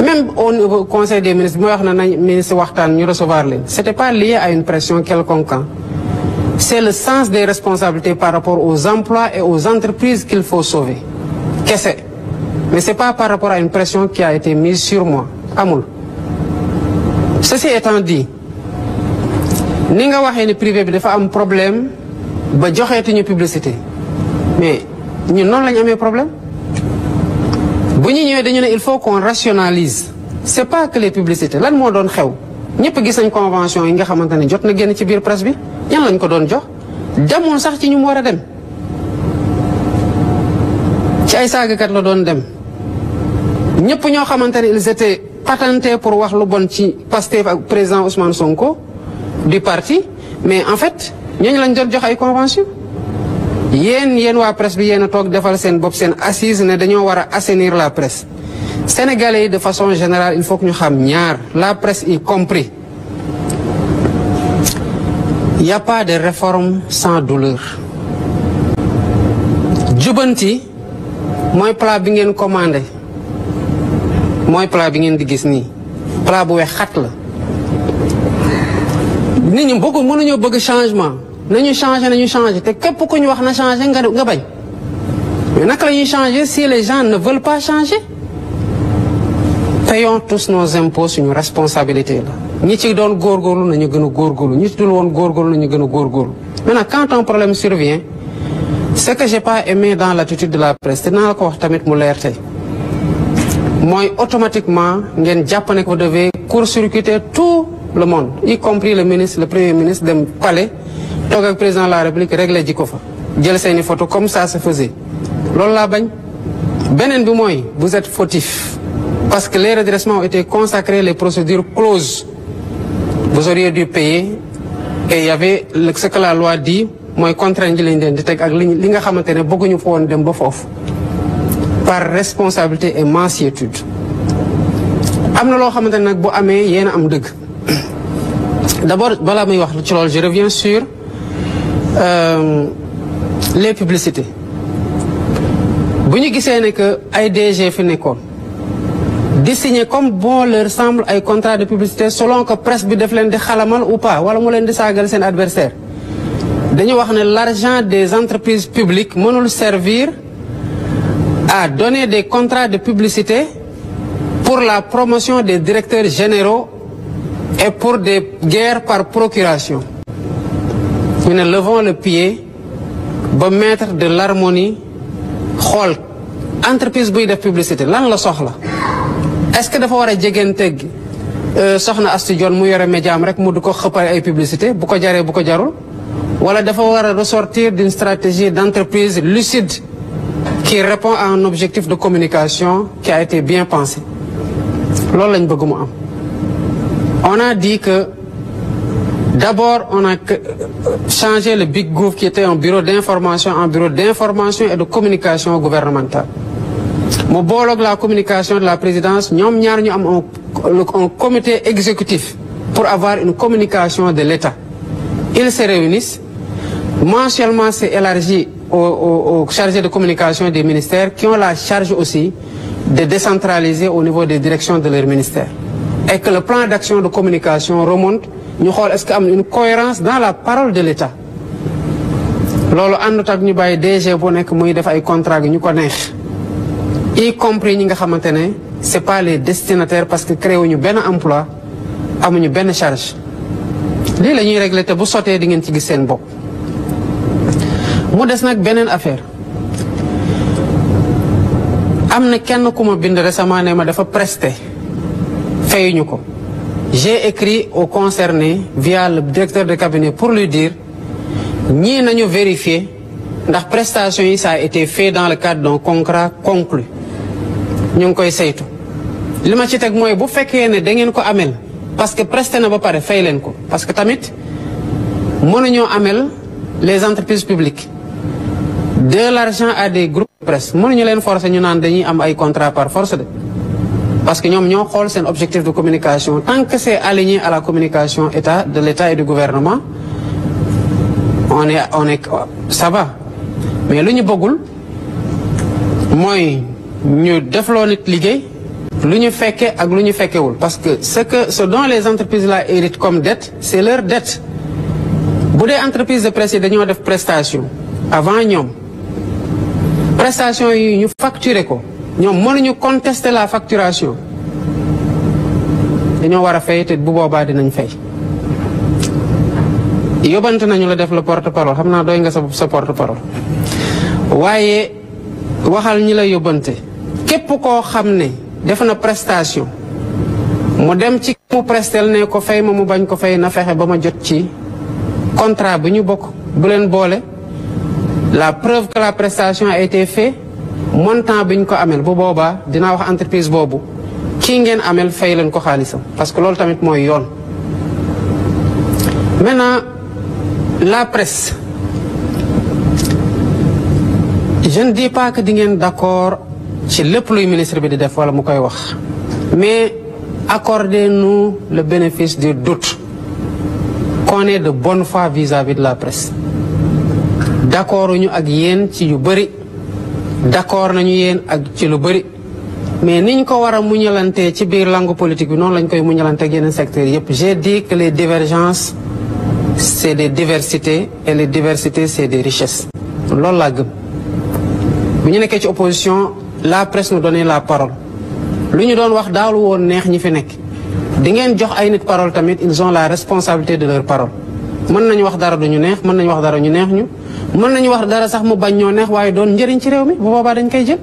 même au niveau conseil des ministres bi ma wax na nañ ministre waxtaan ñu recevoir leen c'était pas lié à une pression quelconque. C'est le sens des responsabilités par rapport aux emplois et aux entreprises qu'il faut sauver. Qu'est-ce? Mais c'est pas par rapport à une pression qui a été mise sur moi. Amul. Ceci étant dit, ni nga waxee ni privé bi dafa am problème ba joxeetuñu publicité mais ñun noonu lañu amee problème bu ñu ñëwee dañu ne il faut qu'on rationalise. C'est pas que les publicités lan moo doon xew ñëpp gis nañ convention yi nga xamante ne jot na génn ci biir presse bi. ñan lañ ko doon jox demul sax ci ñu mu war a dem ci ay saagakat la doon dem ñëpp ñoo xamante ne ils étaient patentés pour wax lu bon ci Pastef ak président Ousmane Sonko du parti mais en fait ñooñu lañ doon jox ay convention yéen waa presse bi yéen a toog defal seen bopp seen assise ne dañoo war a assainir la presse sénégalais yi de façon générale il faut que ñu xam ñaar la presse y compris. Il n'y a pas de réforme sans douleur. Jubanti mooy plat bi ngeen commandé mooy plat bi ngeen di gis nii plat bu weex xat la nit ñi mënuñoo bëgg changement nañu changer te képp ku ñu wax na changer nga bañ mais naka la ñuy changer si les gens ne veulent pas changer. Payons tous nos impôts, suñu responsabilité la ñi ci doon góorgóorlu nañu gën a góorgóorlu ñi ci dul woon góorgóorlu nañu gën a góorgóorlu. Maintenant quand un problème survient ce que j'ai pas aimé dans l'attitude de la presse te naa la ko wax tamit mu leer tey mooy automatiquement ngeen jàpp ne que vous devez court-circuiter tout le monde y compris le ministre le premier ministre dem palais toog ak président de la République régler ji ko fa jël seeni photo comme ça se faisait loolu laa bañ. beneen bi mooy vous êtes fautif parce que les redressements ont été consacrés, les procédures closes. Vous auriez dû payer et il y avait ce que la loi dit mooy contrainte lañ leen di teg ak li nga xamante ne bëgguñu fa woon dem ba foofu par responsabilité et mansuétude. am na loo xamante ne nag bu amee yéen a am dëgg d'abord balaa muy wax ci loolu je reviens sur les publicités bu ñu gisee ne que ay DG fi nekkoon di signer comme bon leur semble ay contrat de publicité selon que presse bi def leen di xalamal ou pas wala mu leen di saagal seen adversaire dañu wax ne l'argent des entreprises publiques mënul servir à donner des contrats de publicité pour la promotion des directeurs généraux et pour des guerres par procuration. Ñu ne levons le pied ba mettre de l'harmonie xool entreprise buy def publicité lan la soxla est-ce que dafa war a jegeenteeg soxna Astou Dione mu yore médiam rek mu du ko xëppal ay publicité bu ko jaree bu ko jarul wala dafa war a ressortir d'une stratégie d'entreprise lucide qui répond à un objectif de communication qui a été bien pensé loolu lañ bëgg mu am. On a dit que d'abord on a changé le Big Gouv qui était un bureau d'information en bureau d'information et de communication gouvernementale mu booloog la communication de la présidence ñoom ñaar ñu am un comité exécutif pour avoir une communication de l'État. Ils se réunissent mensuellement, c'est élargi aux chargés de communication des ministères qui ont la charge aussi de décentraliser au niveau des directions de leur ministère et que le plan d'action de communication remonte ñu xool est-ce que am une cohérence dans la parole de l'État. loolu àndut ak ñu bàyyi DG bu nekk muy def ay contrat gi ñu ko neex y compris ñi nga xamante ne c'est pas les destinataires parce que créé wuñu benn emploi amuñu benn charge lii la ñuy régler te bu sotee di ngeen ci gis seen bopp. mu des nag beneen affaire am na kenn ku ma bind récemment ne ma dafa presté fayuñu ko. J'ai écrit au concerné via le directeur de cabinet pour lui dire ñii nañu vérifier ndax prestation yi ça a été fait dans le cadre d'un contrat conclu ñu ngi koy saytu. li ma ci teg mooy bu fekkee ne da ngeen ko amel parce que presté na ba pare fay leen ko parce que tamit mënuñoo amel les entreprises publiques de l'argent à des groupes de presse mënuñu leen forcer ñu naan dañuy am ay contrat par force de. Parce que ñoom ñoo xool seen objectif de communication tant que c'est aligné à la communication de l'État et du gouvernement on est ça va mais lu ñu bëggul mooy ñu defloo nit liggéey lu ñu fekke ak lu ñu fekkewul parce que ce dont les entreprises là héritent comme dette c'est leur dette bu dee entreprise de presse yi dañoo def prestation avant ñoom prestation yi ñu facturer ko ñoom mënuñu contester la facturation dañoo war a fay te bu boobaa dinañ fay yóbbante nañu la def la porte-parole xam naa doy nga sa porte-parole waaye waxal ñi la yóbbante képp koo xam ne def na prestation mu dem ci mu prestel ne ko fay ma mu bañ ko fay na fexe ba ma jot ci contrat bi ñu bokk bu leen boole la preuve que la prestation a été faite montant bi ñu ko amel bu boobaa dinaa wax entreprise boobu kii ngeen amel fay leen ko xaalisam parce que loolu tamit mooy yoon. Maintenant la presse je ne dis pas que di ngeen d'accord ci lépp luy ministre bi di def wala mu koy wax mais accordez-nous le bénéfice du doute qu'on est de bonne foi vis-à-vis de la presse. D'accord ñu ak yéen ci yu bari. D'accord nañu yéen ak ci lu bari mais niñ ko war a muñalantee ci biir langue politique bi noonu lañ koy muñalantee ak yeneen secteurs yëpp. J'ai dit que les divergences c'est des diversités et les diversités c'est des richesses loolu laa gëm bu ñu nekkee ci opposition la presse nous donnait la parole lu ñu doon wax daawul woon neex ñi fi nekk di ngeen jox ay nit parole tamit ils ont la responsabilité de leur parole mën nañu wax dara du ñu neex mën nañu wax dara ñu neex ñu mën nañu wax dara sax mu bañ ñoo neex waaye doon njëriñ ci réew mi bu boobaa dañ koy jël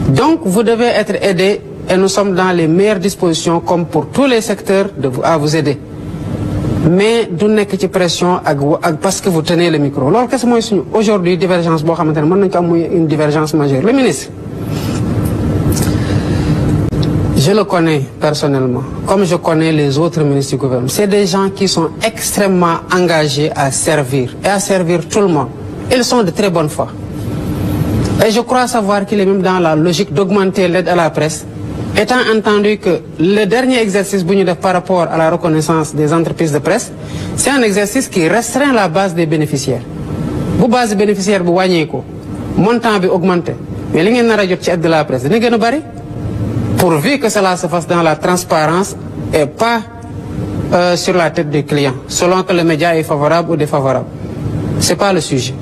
donc vous devez être aidés et nous sommes dans les meilleures dispositions comme pour tous les secteurs à vous aider mais du nekk ci pression ak parce que vous tenez le micro loolu kese mooy suñu aujourd'hui divergence boo xamante ne mën nañu ko am muy une divergence majeure le ministre je le connais personnellement comme je connais les autres ministres du gouvernement c'est des gens qui sont extrêmement engagés à servir et à servir tout le monde ils sont de très bonne foi et je crois savoir qu'il est même dans la logique d'augmenter l'aide à la presse étant entendu que le dernier exercice bu ñu def par rapport à la reconnaissance des entreprises de presse c'est un exercice qui restreint la base des bénéficiaires bu base bénéficiaire bu wàññeeku montant bi augmenté mais li ngeen nar a jot ci aide de la presse dina gën a bari pourvu que cela se fasse dans la transparence et pas sur la tête des clients selon que le média est favorable ou défavorable c'est pas le sujet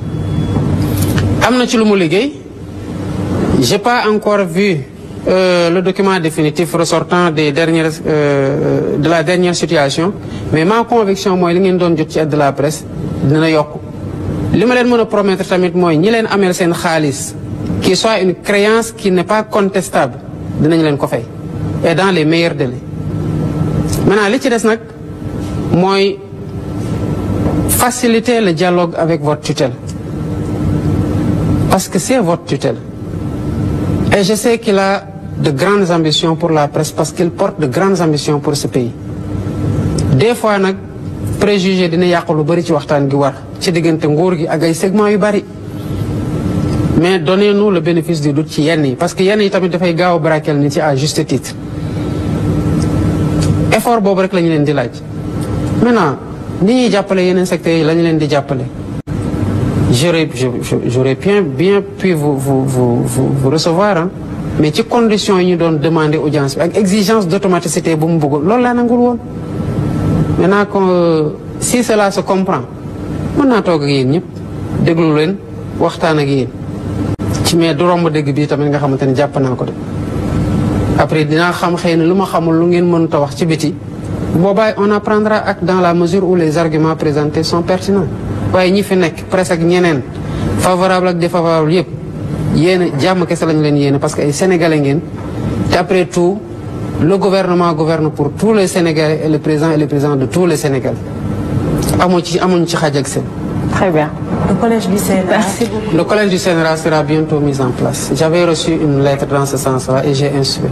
am na ci lu mu liggéey j'ai pas encore vu le document définitif ressortant des dernières de la dernière situation mais ma conviction mooy li ngeen doon jot ci aide de la presse dina yokk li ma leen mën a promettre tamit mooy ñi leen ameel seen xaalis qui soit une créance qui n'est pas contestable dinañ leen ko fay et dans les meilleurs délais maintenant li ci des nag mooy faciliter le dialogue avec votre tutelle parce que c'est votre tutelle et je sais qu'il a de grandes ambitions pour la presse parce qu'il porte de grandes ambitions pour ce pays des fois nag préjugé dina yàq lu bari ci waxtaan gi war ci diggante nguur gi ak ay segments yu bari mais donnez-nous le bénéfice du doute ci yenn yi parce que yenn yi tamit dafay gaaw a braquer nit ci à juste titre effort boobu rek la ñu leen di laaj maintenant ni ñuy jàppale yeneen secteurs yi la ñu leen di jàppale j'aurais bien pu vous recevoir hein mais ci conditions yi ñu doon demander audience bi ak exigence d'automaticité bu mu bëggoon loolu laa nangul woon maintenant que si cela se comprend mën naa toog ak yéen ñëpp déglu leen waxtaan ak yéen ci mais du romb dégg bii tamit nga xamante ne jàpp naa ko de après dinaa xam xëy na lu ma xamul lu ngeen mënut a wax ci biti boobaa on apprendra acte dans la mesure où les arguments présentés sont pertinents waaye ñi fi nekk presque ak ñeneen favorable ak défavorable yëpp yéen jàmm kese lañu leen yéene parce que ay sénégalais ngeen te après tout le gouvernement gouverne pour tous les sénégalais et le président de tous les sénégalais amuñ ci xaaj ak seen. Très bien. Le collège du CNRA. Merci beaucoup. Le collège du CNRA sera bientôt mis en place. J'avais reçu une lettre dans ce sens-là et j'ai instruit.